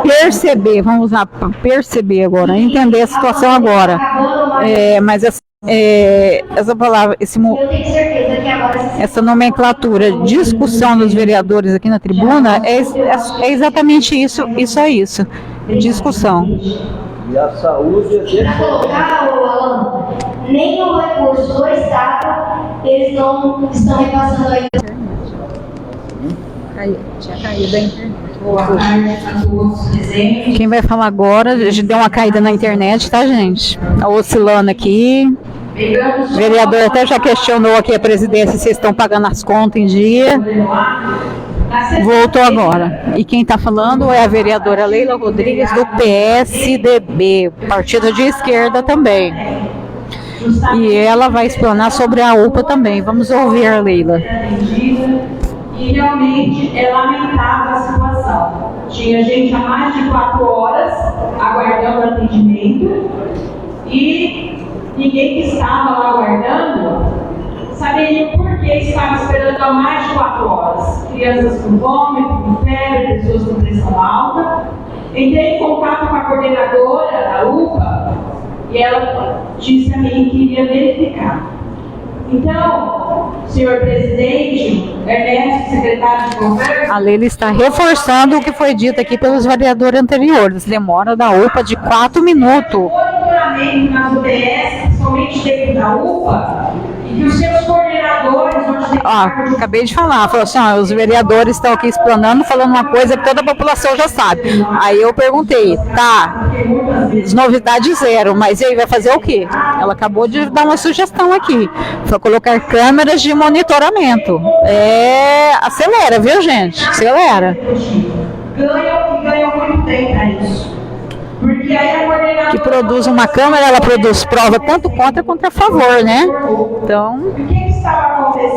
Speaker 2: perceber, vamos usar perceber agora, entender a situação agora. Mas essa palavra, essa nomenclatura, discussão dos vereadores aqui na tribuna, é exatamente isso, discussão.
Speaker 8: E a saúde
Speaker 12: para colocar, Alan, nem o recurso do Estado, eles não estão repassando aí.
Speaker 2: Tinha caído a internet.
Speaker 7: Boa tarde a todos presentes.
Speaker 2: Quem vai falar agora, a gente deu uma caída na internet, tá, gente? Tá oscilando aqui. O vereador até já questionou aqui a presidência se estão pagando as contas em dia. Voltou agora. E quem está falando é a vereadora Leila Rodrigues, do PSDB, partido de esquerda também. E ela vai explanar sobre a UPA também. Vamos ouvir a Leila.
Speaker 13: E realmente é lamentável a situação. Tinha gente há mais de 4 horas aguardando atendimento e ninguém que estava lá aguardando saberia por que estava esperando há mais de 4 horas. Crianças com fome, com febre, pessoas com pressão alta. Entrei em contato com a coordenadora da UPA e ela disse a mim que iria verificar. Então, senhor presidente, Ernesto, secretário de governo...
Speaker 2: A Leila está reforçando o que foi dito aqui pelos vereadores anteriores. Demora da UPA de 4 minutos.
Speaker 13: O monitoramento nas UBS, principalmente dentro da UPA, e que os seus coordenadores...
Speaker 2: Acabei de falar, falou assim, os vereadores estão aqui explanando, falando uma coisa que toda a população já sabe. Aí eu perguntei, tá, novidade zero, mas e aí vai fazer o quê? Ela acabou de dar uma sugestão aqui, foi colocar câmeras de monitoramento. Acelera, viu, gente? Acelera.
Speaker 13: Ganham muito bem para isso. Porque aí a coordenadora...
Speaker 2: Que produz uma câmera, ela produz prova tanto contra quanto a favor, né? Então,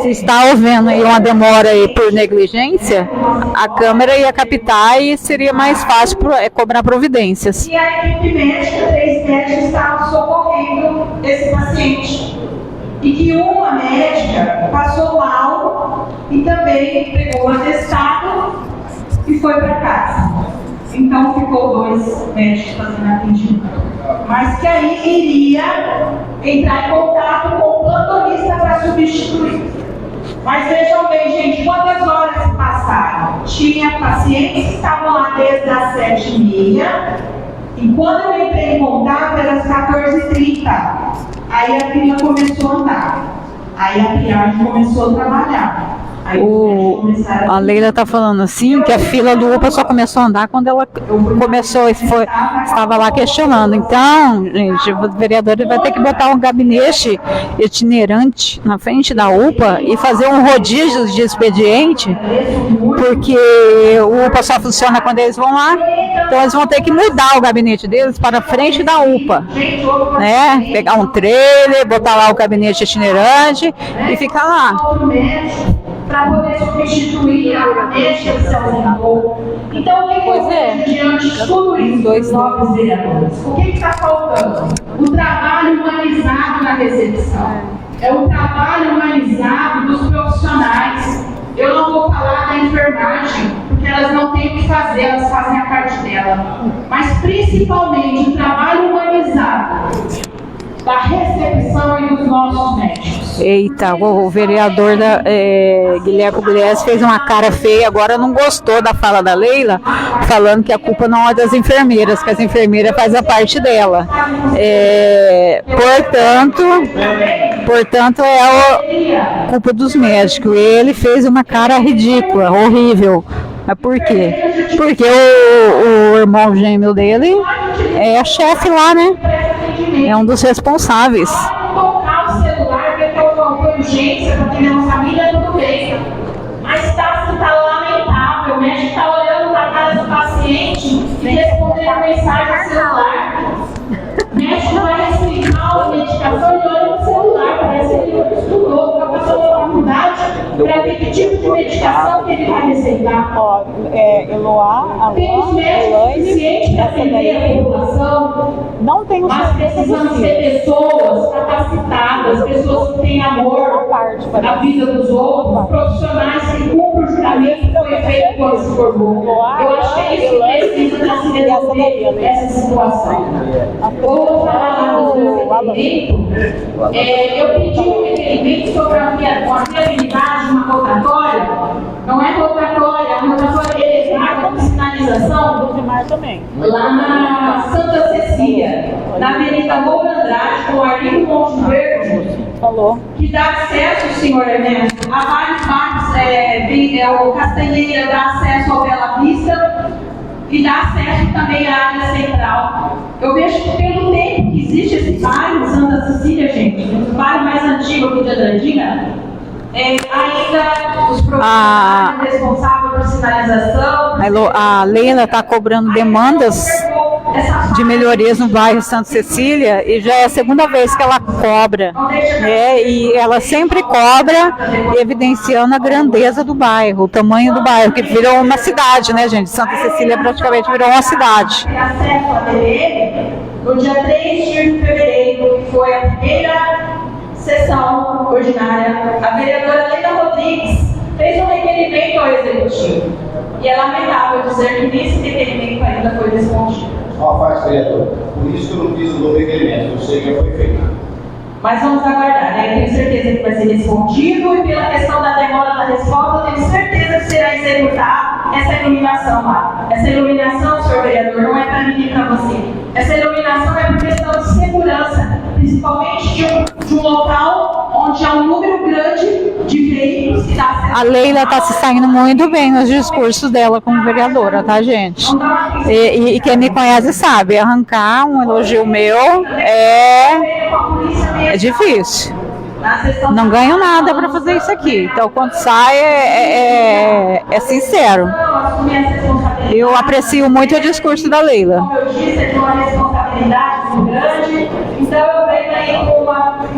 Speaker 2: se está havendo aí uma demora aí por negligência, a câmera ia captar e seria mais fácil cobrar providências.
Speaker 13: E a equipe médica, 3 médicos, estavam socorrendo esse paciente. E que uma médica passou mal e também pegou o atestado e foi para casa. Então ficou 2 médicos fazendo atendimento. Mas que aí iria entrar em contato com o plantonista para substituir. Mas vejam bem, gente, quantas horas se passaram? Tinha pacientes que estavam lá desde as 7h30 e quando eu entrei em contato era às 14h30. Aí a fila começou a andar. Aí a triagem começou a trabalhar.
Speaker 2: A Leila está falando assim, que a fila do UPA só começou a andar quando ela começou, estava lá questionando. Então, gente, o vereador vai ter que botar um gabinete itinerante na frente da UPA e fazer um rodízio de expediente, porque o UPA só funciona quando eles vão lá, então eles vão ter que mudar o gabinete deles para a frente da UPA, né? Pegar um trailer, botar lá o gabinete itinerante e ficar lá.
Speaker 13: Para poder substituir a médica que se ausentou. Então, o que eu vejo diante de tudo isso, nobres vereadores? O que está faltando? O trabalho humanizado na recepção. É o trabalho humanizado dos profissionais. Eu não vou falar da enfermagem, porque elas não têm o que fazer, elas fazem a parte dela. Mas, principalmente, o trabalho humanizado da recepção e dos nossos médicos.
Speaker 2: Eita, o vereador Guilherme Gullies fez uma cara feia, agora não gostou da fala da Leila, falando que a culpa não é das enfermeiras, que as enfermeiras fazem a parte dela. Portanto, é a culpa dos médicos. Ele fez uma cara ridícula, horrível. Mas por quê? Porque o irmão gêmeo dele é chefe lá, né? É um dos responsáveis.
Speaker 13: Tocar o celular, ver que eu faltou urgência para atender uma família, tudo bem. Mas está lamentável, o médico está olhando para a cara do paciente e respondendo mensagem no celular. O médico vai explicar a medicação e olha no celular, parece que ele estudou, está passando na faculdade para ver que tipo de medicação que ele vai receitar. Tem os médicos suficientes para atender a população, mas precisamos ser pessoas capacitadas, pessoas que têm amor na vida dos outros, profissionais que cumprem o juramento que foi feito quando se formou. Eu acho que é isso que precisa para se resolver essa situação. Vou falar lá do meu requerimento. Eu pedi um requerimento sobre a viabilidade de uma rotatória. Não é rotatória, é uma rotatória elevada com sinalização lá na Santa Cecília, na Avenida Moura Andrade, com o Arlindo Monte Verde, que dá acesso, senhor Ernesto, a vários bairros o Castanheira dá acesso ao Bela Vista e dá acesso também à área central. Eu vejo que pelo tempo que existe esse bairro, Santa Cecília, gente, o bairro mais antigo aqui de Andradina, ainda os profissionais responsáveis por sinalização.
Speaker 2: A Leila está cobrando demandas de melhorias no bairro Santa Cecília e já é a segunda vez que ela cobra, e ela sempre cobra evidenciando a grandeza do bairro, o tamanho do bairro, que virou uma cidade, né, gente? Santa Cecília praticamente virou uma cidade.
Speaker 13: Acesso à TVM no dia 3 de fevereiro, que foi a primeira sessão ordinária, a vereadora Leila Rodrigues fez um requerimento ao executivo. E é lamentável dizer que nesse requerimento ainda foi respondido.
Speaker 11: Uma parte, vereador. Por isso que eu não fiz o novo requerimento, eu sei que já foi feito.
Speaker 13: Mas vamos aguardar, né? Eu tenho certeza que vai ser respondido e pela questão da demora da resposta, eu tenho certeza que será executada essa iluminação lá. Essa iluminação, senhor vereador, não é para mim nem para você. Essa iluminação é por questão de segurança, principalmente de um local onde há um número grande de veículos que dá acesso.
Speaker 2: A Leila está se saindo muito bem nos discursos dela como vereadora, tá, gente? E quem me conhece sabe, arrancar um elogio meu é difícil. Não ganho nada para fazer isso aqui. Então, quando sai, é sincero. Eu aprecio muito o discurso da Leila.
Speaker 13: Como eu disse, é de uma responsabilidade muito grande. Então, eu venho aí com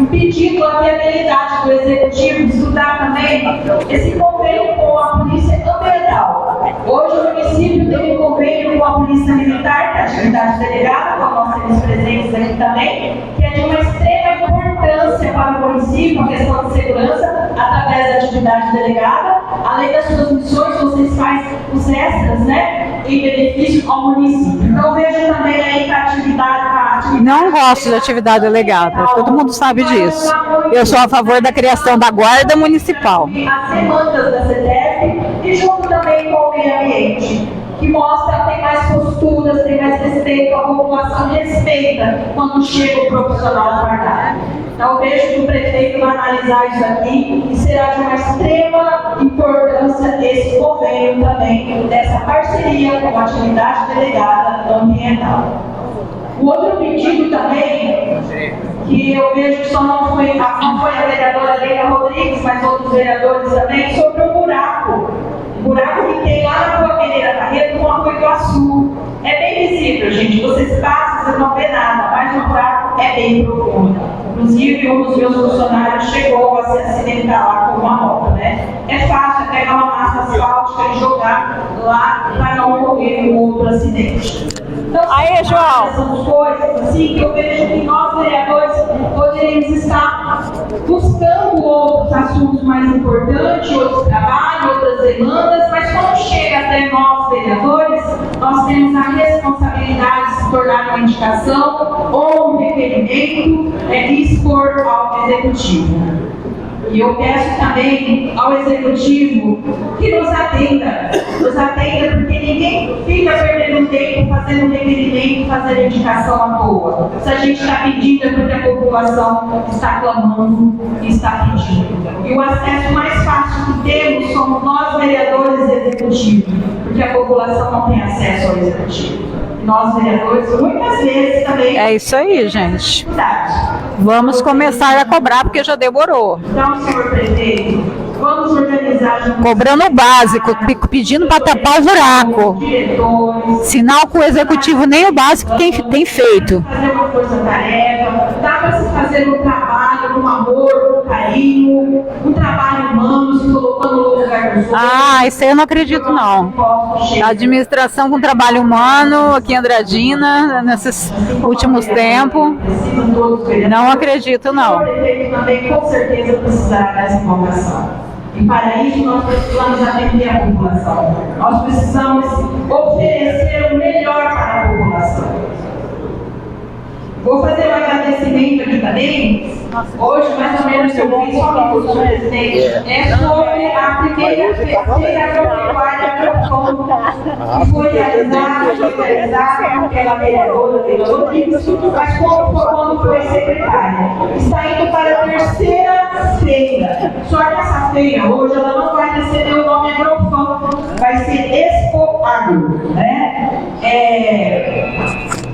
Speaker 13: um pedido à viabilidade do Executivo de estudar também esse convênio com a Polícia Ambiental. Hoje, o município tem um convênio com a Polícia Militar, que é a atividade delegada, como nós temos presentes aqui também, que é de uma extrema importância para o município, a questão de segurança, através da atividade delegada. Além das suas missões, vocês fazem os extras, né, em benefício ao município. Então, vejo também aí que a atividade...
Speaker 2: Não gosto de atividade delegada, todo mundo sabe disso. Eu sou a favor da criação da Guarda Municipal.
Speaker 13: As demandas da CETEP e junto também com o meio ambiente, que mostra que tem mais posturas, tem mais respeito, a população respeita quando chega o profissional guardado. Então, vejo que o prefeito vai analisar isso aqui e será de uma extrema importância esse convênio também, dessa parceria com a atividade delegada ambiental. O outro pedido também, que eu vejo que só não foi a vereadora Leila Rodrigues, mas outros vereadores também, sobre o buraco. O buraco que tem lá na Rua Pereira Carreiro com a Rua Iguaçu. É bem visível, gente. Vocês passam, vocês não vê nada, mas o buraco é bem profundo. Inclusive, um dos meus funcionários chegou a se acidentar lá com uma moto, né? É fácil pegar uma massa asfáltica e jogar lá para não ocorrer um outro acidente. Então,
Speaker 2: aí, João,
Speaker 13: são coisas assim que eu vejo que nós, vereadores, poderíamos estar buscando outros assuntos mais importantes, outros trabalhos, outras demandas, mas quando chega até nós, vereadores, nós temos a responsabilidade de se tornar uma indicação ou um requerimento e expor ao Executivo. E eu peço também ao Executivo que nos atenda porque ninguém fica perdendo tempo fazendo requerimento, fazendo indicação à toa. Se a gente está pedindo é porque a população está clamando e está pedindo. E o acesso mais fácil que temos somos nós, vereadores e Executivo, porque a população não tem acesso ao Executivo. Nós, vereadores, muitas vezes também...
Speaker 2: É isso aí, gente. Vamos começar a cobrar, porque já demorou.
Speaker 13: Então, senhor prefeito, vamos organizar...
Speaker 2: Cobrando o básico, pedindo para tapar o buraco. Sinal que o Executivo nem o básico tem feito.
Speaker 13: Fazer uma força-tarefa, dá para se fazer um trabalho com amor, com carinho, um trabalho humano, se colocando no lugar dos outros.
Speaker 2: Ah, isso aí eu não acredito, não. A administração com trabalho humano aqui em Andradina, nesses últimos tempos, não acredito, não.
Speaker 13: O prefeito também com certeza precisará dessa informação. E para isso nós precisamos atender a população. Nós precisamos oferecer o melhor para a população. Vou fazer um agradecimento aqui também. Hoje, mais ou menos, eu fiz só com o presidente. É sobre a primeira feira agropecuária Agrofon, que foi realizada pela vereadora Leila Rodrigues, mas quando foi secretária. Está indo para a terceira feira. Só que essa feira, hoje, ela não vai receber o nome Agrofon.
Speaker 7: agro, né?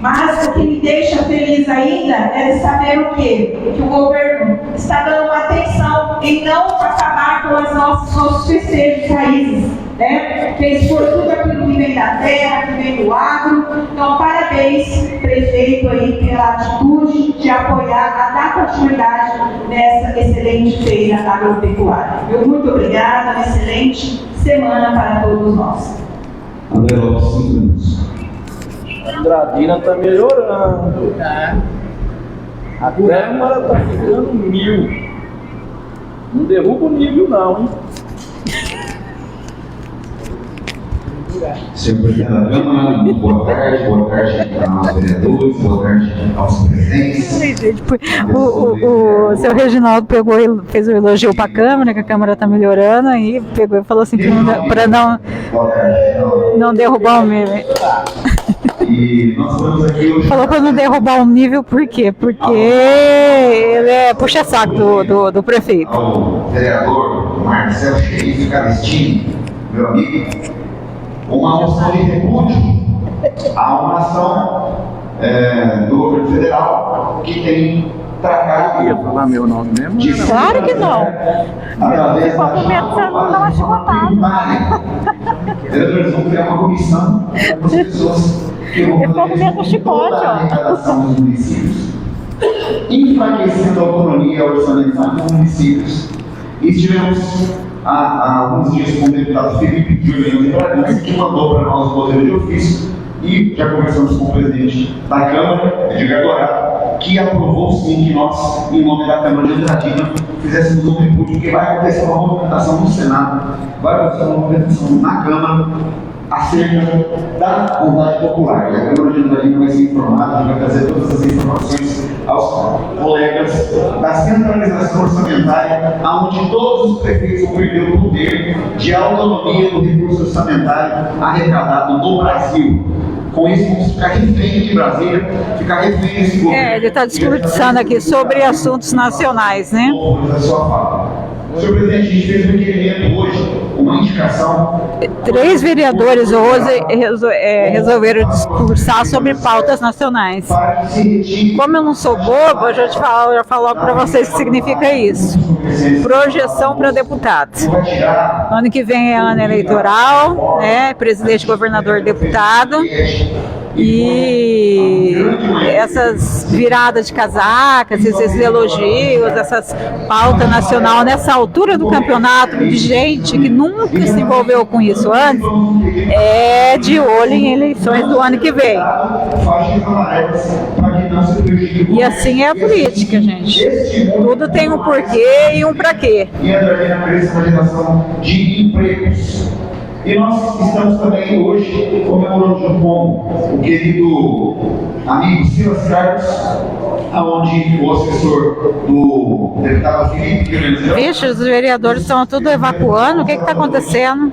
Speaker 7: Mas o que me deixa feliz ainda é de saber o quê? Que o governo está dando uma atenção em não acabar com os nossos festejos raízes, né? Que expor tudo aquilo que vem da terra, que vem do agro. Então, parabéns, prefeito, aí, pela atitude de apoiar, a dar continuidade nessa excelente feira agropecuária. Muito obrigada, uma excelente semana para todos nós.
Speaker 9: André Lopes, 5 minutos.
Speaker 4: Andradina está melhorando. A Câmara está ficando 1000. Não derruba o nível, não, hein?
Speaker 10: Senhor presidente da Câmara, boa tarde aos vereadores, boa tarde aos presentes.
Speaker 2: Gente, o seu Reginaldo pegou e fez um elogio para a Câmara, que a Câmara está melhorando, aí pegou e falou assim para não derrubar o nível.
Speaker 10: E nós estamos aqui hoje.
Speaker 2: Falou para não derrubar o nível, por quê? Porque ele é puxa-saco do prefeito.
Speaker 10: Ao vereador Marcelo Xerife Calestini, meu amigo, uma moção de repúdio a uma ação do governo federal que tem tratado.
Speaker 4: Ia falar meu nome mesmo?
Speaker 2: Claro que não.
Speaker 10: Através
Speaker 2: Só com medo de você não dar uma chicotada.
Speaker 10: Vereadores vão criar uma comissão com as pessoas que vão fazer toda a arrecadação dos municípios, enfraquecendo a autonomia orçamentária dos municípios. E estivemos há alguns dias com o deputado Felipe Juliano Bragança, que mandou para nós o modelo de ofício, e já conversamos com o presidente da Câmara, Edgar Dourado, que aprovou sim que nós, em nome da Câmara de Andradina, fizéssemos um repúdio, porque vai acontecer uma movimentação no Senado, vai acontecer uma movimentação na Câmara, acerca da vontade popular. E a Câmara de Andradina vai ser informada, vai trazer todas as informações aos colegas da centralização orçamentária, onde todos os prefeitos vão perder o poder de autonomia do recurso orçamentário arrecadado no Brasil. Com isso, vamos ficar refém de Brasília, ficar refém desse governo.
Speaker 2: Ele está discursando aqui sobre assuntos nacionais, né?
Speaker 10: Senhor presidente, a gente fez um requerimento hoje, uma indicação.
Speaker 2: 3 vereadores hoje resolveram discursar sobre pautas nacionais. Como eu não sou bobo, eu já falo logo para vocês o que significa isso. Projeção para deputado. Ano que vem é ano eleitoral, né? Presidente, governador, deputado. E essas viradas de casacas, esses elogios, essas pautas nacional nessa altura do campeonato, de gente que nunca se envolveu com isso antes, é de olho em eleições do ano que vem. E assim é a política, gente. Tudo tem um porquê e um pra quê.
Speaker 10: E a geração de empregos. E nós estamos também hoje comemorando junto com o querido amigo Silas Carlos, onde o assessor do deputado Felipe.
Speaker 2: Vixe, os vereadores estão tudo evacuando, o que está acontecendo?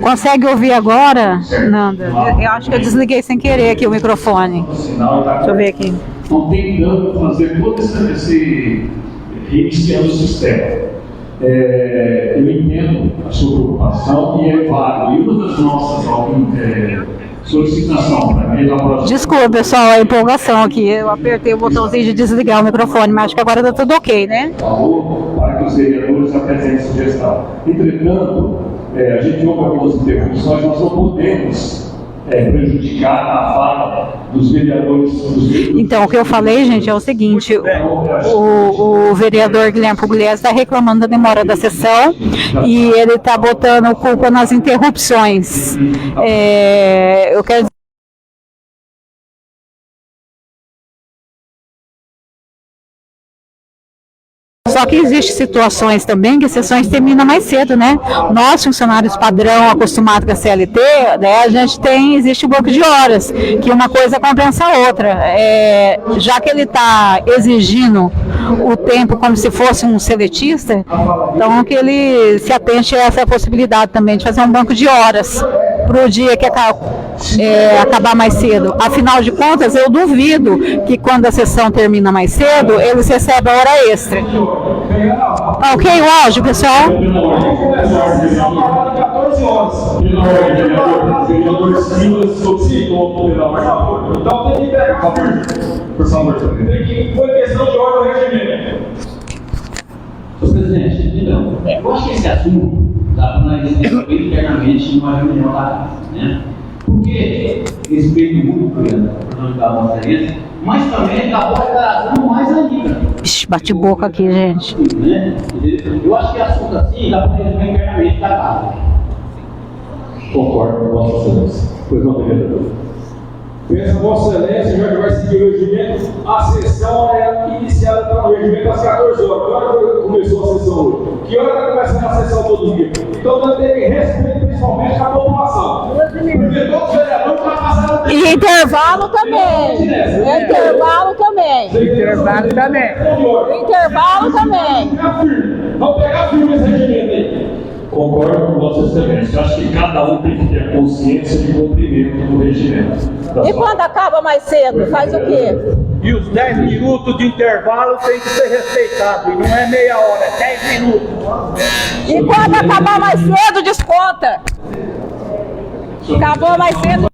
Speaker 2: Consegue ouvir agora, Nanda? Eu acho que eu desliguei sem querer aqui o microfone. Deixa eu ver aqui.
Speaker 9: Estão tentando fazer todo esse reiniciando o sistema. Eu entendo a sua preocupação e é válido. E uma das nossas solicitações para mim da próxima.
Speaker 2: Desculpa, pessoal, a empolgação aqui. Eu apertei o botãozinho de desligar o microfone, mas acho que agora está tudo ok, né?
Speaker 9: Falou para que os vereadores apresentem sugestão. Entretanto, a gente ouve algumas interrupções, nós não podemos prejudicar a fala dos vereadores.
Speaker 2: Então, o que eu falei, gente, é o seguinte: o vereador Guilherme Pugliese está reclamando da demora da sessão e ele está botando culpa nas interrupções. Eu quero dizer. Só que existem situações também que as sessões terminam mais cedo, né? Nós, funcionários padrão, acostumados com a CLT, né, existe um banco de horas, que uma coisa compensa a outra. Já que ele está exigindo o tempo como se fosse um seletista, então que ele se atente a essa possibilidade também de fazer um banco de horas para o dia que acabar mais cedo. Afinal de contas, eu duvido que quando a sessão termina mais cedo, eles recebem a hora extra. Ok, o áudio, pessoal?
Speaker 14: Então tem que pegar, por favor. Foi questão de ordem do regimento.
Speaker 8: Senhor presidente, então, eu acho que esse assunto dá para nós discutir internamente numa reunião da casa, né? Porque respeito muito o da Vossa Excelência, mas também acabou declarando mais ainda.
Speaker 2: Bate boca aqui, gente.
Speaker 8: Né? Eu acho que assunto assim dá para resolver internamente da casa.
Speaker 14: Concordo com Vossa Excelência. Pois não, vereador. Pensa, Vossa Excelência, já que vai seguir o regimento, a sessão é iniciada pelo regimento às 14 horas. Que hora começou a sessão hoje? Que hora está começando a sessão todo dia? Então, nós temos que respeito principalmente com a população. Porque todos os vereadores estão passando.
Speaker 2: E intervalo também. Intervalo também.
Speaker 1: Intervalo também.
Speaker 2: Intervalo também.
Speaker 14: Vamos pegar firme esse regimento aí.
Speaker 9: Concordo com Vossa Excelência. Eu acho que cada um tem que ter a consciência de cumprimento do regimento.
Speaker 2: E quando acaba mais cedo, faz o quê?
Speaker 4: E os 10 minutos de intervalo tem que ser respeitado. E não é meia hora, é 10 minutos.
Speaker 2: E quando acabar mais cedo, desconta. Acabou mais cedo.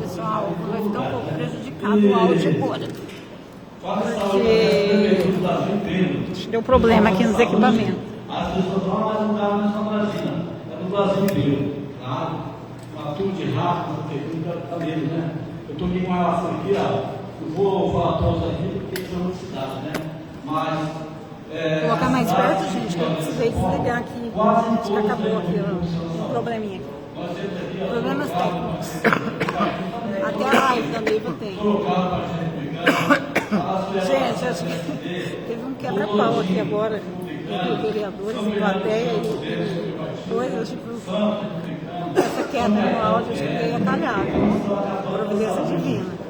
Speaker 2: Pessoal, vai ficar um pouco prejudicado o áudio agora. Porque deu problema aqui nos equipamentos.
Speaker 14: As pessoas falam, mas não estava na Brasília. É no Brasil inteiro. Claro. Uma turma de rato, porque está medo, né? Eu estou aqui com relação aqui, ó. Eu vou falar todos aqui porque são necessidades, né?
Speaker 2: Colocar mais perto, gente, que eu precisei desligar aqui. Acho que acabou aqui o probleminha. Problemas técnicos. Até a live da Neiva tem. Gente, acho que teve um quebra-pau aqui agora entre vereadores e plateia e coisas, tipo, essa queda no áudio, acho que veio atalhado. Providência divina.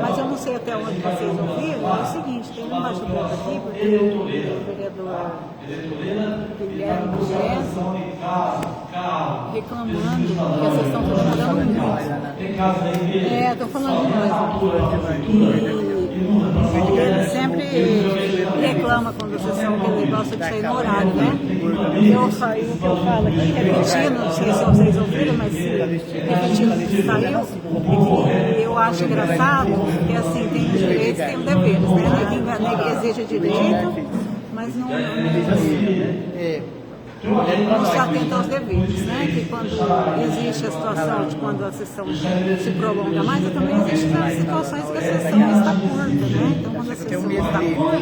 Speaker 2: Mas eu não sei até onde vocês ouviram, é o seguinte, tem um bate-boca aqui, porque o vereador Guilherme Pudesse reclamando que a sessão está demorando muito. Estou falando de nós. E ele sempre reclama quando a sessão que ele gosta de sair no horário, né? O que eu falo aqui, repetindo, não sei se vocês ouviram, mas repetindo o que saiu, é que eu acho engraçado, que assim, tem os direitos e tem os deveres, né? Ninguém exige direito, mas não se atenta aos deveres, né? Que quando existe a situação de quando a sessão se prolonga mais, e também existem as situações que a sessão está curta, né? Então quando a sessão está curta,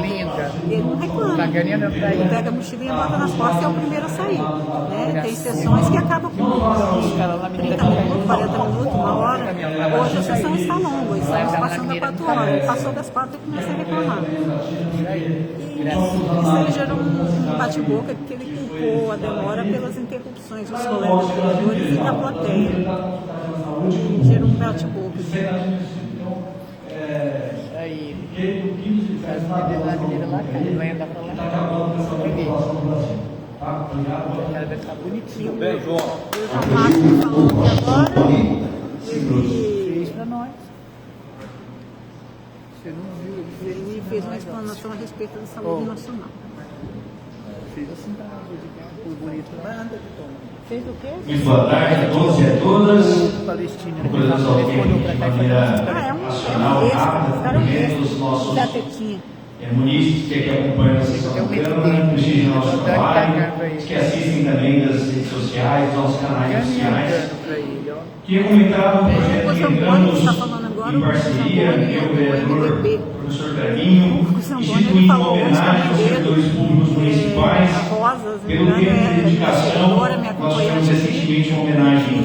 Speaker 2: ele não reclama. Ele pega a mochilinha, bota nas costas e é o primeiro a sair, né? Tem sessões que acabam com 30 minutos, 40 minutos, uma hora. Hoje a sessão está longa, estamos passando a 4 horas. Passou das 4 e começa a reclamar. E isso aí gerou um bate-boca que ele culpou a demora pelas interrupções dos colegas vereadores e da plateia. Gerou um bate-boca.
Speaker 1: Aí, a menina lá, cara, vai andar pra lá. Ela vai ficar bonitinho.
Speaker 2: O João Márcio falou que agora ele fez pra nós.
Speaker 1: Você não viu?
Speaker 2: Ele fez uma explanação a respeito da saúde nacional.
Speaker 1: Fez assim pra por bonito. Mas anda de tom.
Speaker 2: Fez o quê?
Speaker 15: Muito boa tarde a todos e a todas.
Speaker 1: Palestina.
Speaker 15: Procurando ao tempo de maneira racional, rápida, cumprindo os nossos munícipes que aqui acompanham a sessão da Câmara, prestigiam o nosso trabalho, os que assistem também das redes sociais, dos nossos canais sociais. Queria comentar um projeto que entramos em parceria, eu, o vereador professor Carminho, instituindo uma homenagem aos servidores públicos municipais pelo tempo de dedicação. Nós tivemos recentemente uma homenagem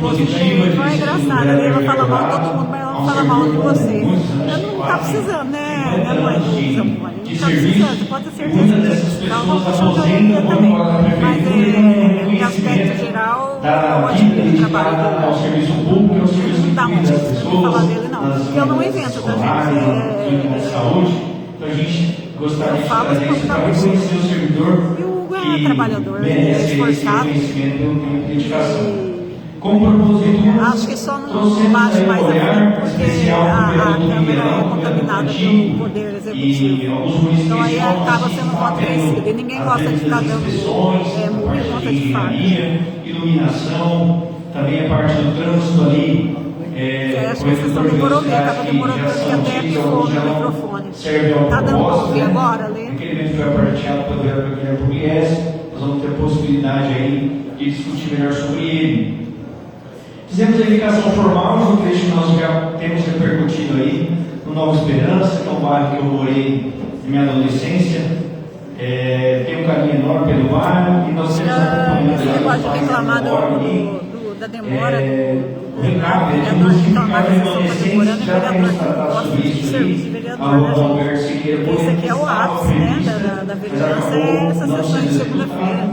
Speaker 15: positiva de
Speaker 2: não é engraçado, ela fala mal de todo mundo, mas ela não fala mal de você. Ela não está precisando, né, mãe do Zambuani? Não está precisando, pode ter certeza que ela não puxou a orelha também. Mas em aspecto geral, eu acho que ele trabalha
Speaker 15: ao serviço público e ao serviço
Speaker 2: não dá motivo de falar dele, não. Porque eu não invento, tá, gente?
Speaker 15: Saúde, então a gente gostaria de trazer isso para reconhecer o servidor que
Speaker 2: trabalhador,
Speaker 15: merece
Speaker 2: esforçado.
Speaker 15: reconhecimento pelo tempo de dedicação. Como propositura,
Speaker 2: acho que só não bate mais a frente porque a Câmara é contaminada pelo Poder Executivo. Então aí acaba sendo voto vencido. E ninguém gosta de ficar dando muito conta de fato.
Speaker 15: Iluminação, também a parte do trânsito ali.
Speaker 2: Acho que a sessão demorou bem, acaba demorando porque até pifou no microfone. Está dando para ouvir agora, Lê?
Speaker 15: O requerimento foi partilhado pelo vereador Guilherme Pudesse. Nós vamos ter a possibilidade aí de discutir melhor sobre ele. Fizemos a indicação formal no trecho que nós já temos repercutido aí, no Nova Esperança, que é um bairro que eu morei em minha adolescência. Tem um carinho enorme pelo bairro e nós temos acompanhado.
Speaker 2: Você pode reclamar da demora
Speaker 15: o Ricardo, vereador que reclamar da sessão está demorando,
Speaker 2: e vereador que não gosta de serviço de vereador, né, gente? Esse aqui é o ápice, né, da vereança, é essa sessão de segunda-feira.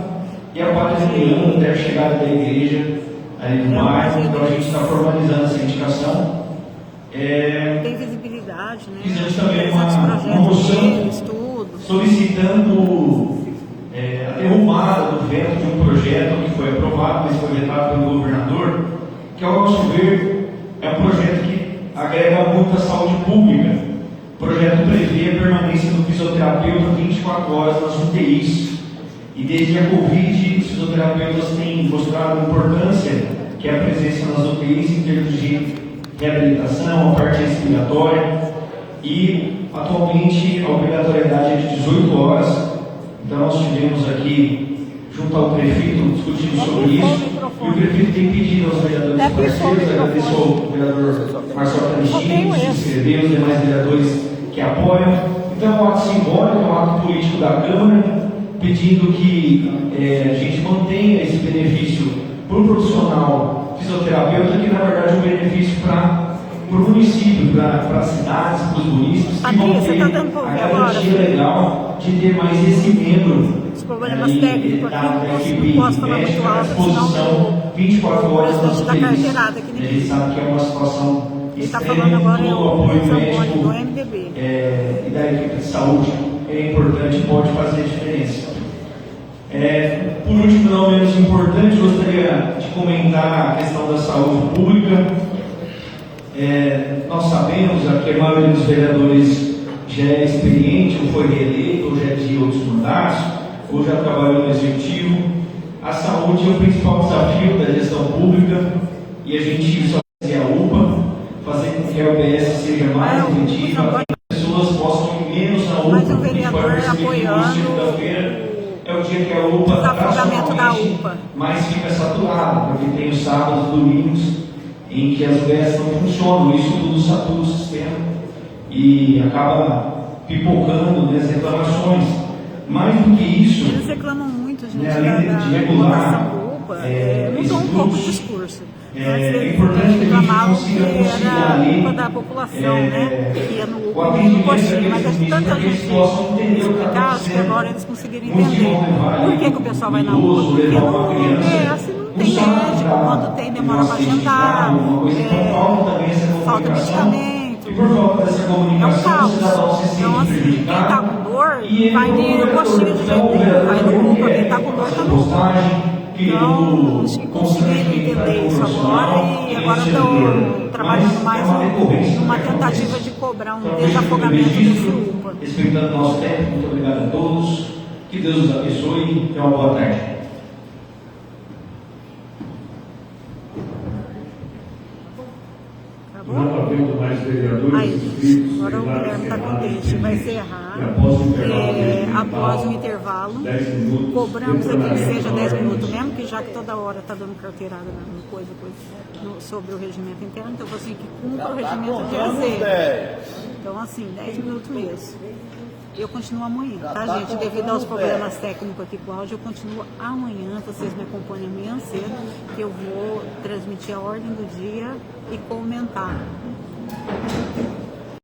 Speaker 15: E a parte de até a chegada da igreja ali no bairro, então a gente está formalizando essa indicação.
Speaker 2: Tem visibilidade, né?
Speaker 15: Fizemos também uma moção solicitando a derrubada do veto de um projeto que foi aprovado, mas foi vetado pelo governador, que ao nosso ver é um projeto que agrega muito à saúde pública. O projeto prevê a permanência do fisioterapeuta 24 horas nas UTIs. E desde a Covid, os fisioterapeutas têm mostrado a importância que é a presença nas UTIs em termos de reabilitação, a parte respiratória, e atualmente a obrigatoriedade é de 18 horas. Então nós tivemos aqui, junto ao prefeito, discutindo sobre isso, e o prefeito tem pedido aos vereadores parceiros, agradeço ao vereador Marcelo Canichinho, que se inscreveu, os demais vereadores que apoiam. Então é um ato simbólico, é um ato político da Câmara, pedindo que a gente mantenha esse benefício para o profissional fisioterapeuta, que na verdade é um benefício para o município, para as cidades, para os municípios, que vão ter a garantia legal de ter mais esse membro
Speaker 2: problemas técnicos aqui, não posso falar muito alto,
Speaker 15: senão 24 horas
Speaker 2: da carteirada aqui.
Speaker 15: A gente sabe que é uma situação
Speaker 2: extrema, todo o apoio médico
Speaker 15: do MDB e da equipe de saúde é importante e pode fazer diferença. Por último, não menos importante, gostaria de comentar a questão da saúde pública. Nós sabemos que a maioria dos vereadores já é experiente, ou foi reeleito, ou já é de outros mandatos, ou já trabalhou no executivo. A saúde é o principal desafio da gestão pública e a gente só fazer a UPA, fazer com que a UBS seja mais efetiva, que as pessoas possam ir menos na UPA, porque a gente vai perceber que hoje, segunda-feira, é o dia que a UPA mais fica saturada, porque tem os sábados e domingos em que as UBS não funcionam, isso tudo satura o sistema e acaba pipocando as reclamações. Mais do que isso,
Speaker 2: eles reclamam muito, gente,
Speaker 15: além de regular
Speaker 2: mudou um pouco o discurso.
Speaker 15: É importante que a gente consiga conciliar ali
Speaker 2: da população, que ia no postinho, mas tanta gente eficaz que agora eles conseguiram entender por que o pessoal vai na UPA, porque não tem médico, quando tem demora para agendar, falta medicamento, é um caos. Então, assim, quem está com dor vai no postinho de jeito nenhum, vai no UPA, quem está com dor está no UPA. Então, acho que conseguiram entender isso agora e agora estão trabalhando mais numa tentativa de cobrar um desafogamento desse UPA.
Speaker 15: Respeitando o nosso tempo, muito obrigado a todos, que Deus os abençoe e uma boa tarde.
Speaker 9: Não havendo mais vereadores inscritos,
Speaker 2: agora o Guilherme está contente, vai encerrar após o intervalo.
Speaker 9: 10 minutos.
Speaker 2: Cobramos aqui que seja 10 minutos mesmo, que já que toda hora está dando carteirada sobre o regimento interno, então assim que cumpra o regimento de azeite. Então assim, 10 minutos mesmo. Eu continuo amanhã, tá, gente? Devido aos problemas técnicos aqui com o áudio, eu continuo amanhã. Vocês me acompanham amanhã cedo, que eu vou transmitir a ordem do dia e comentar.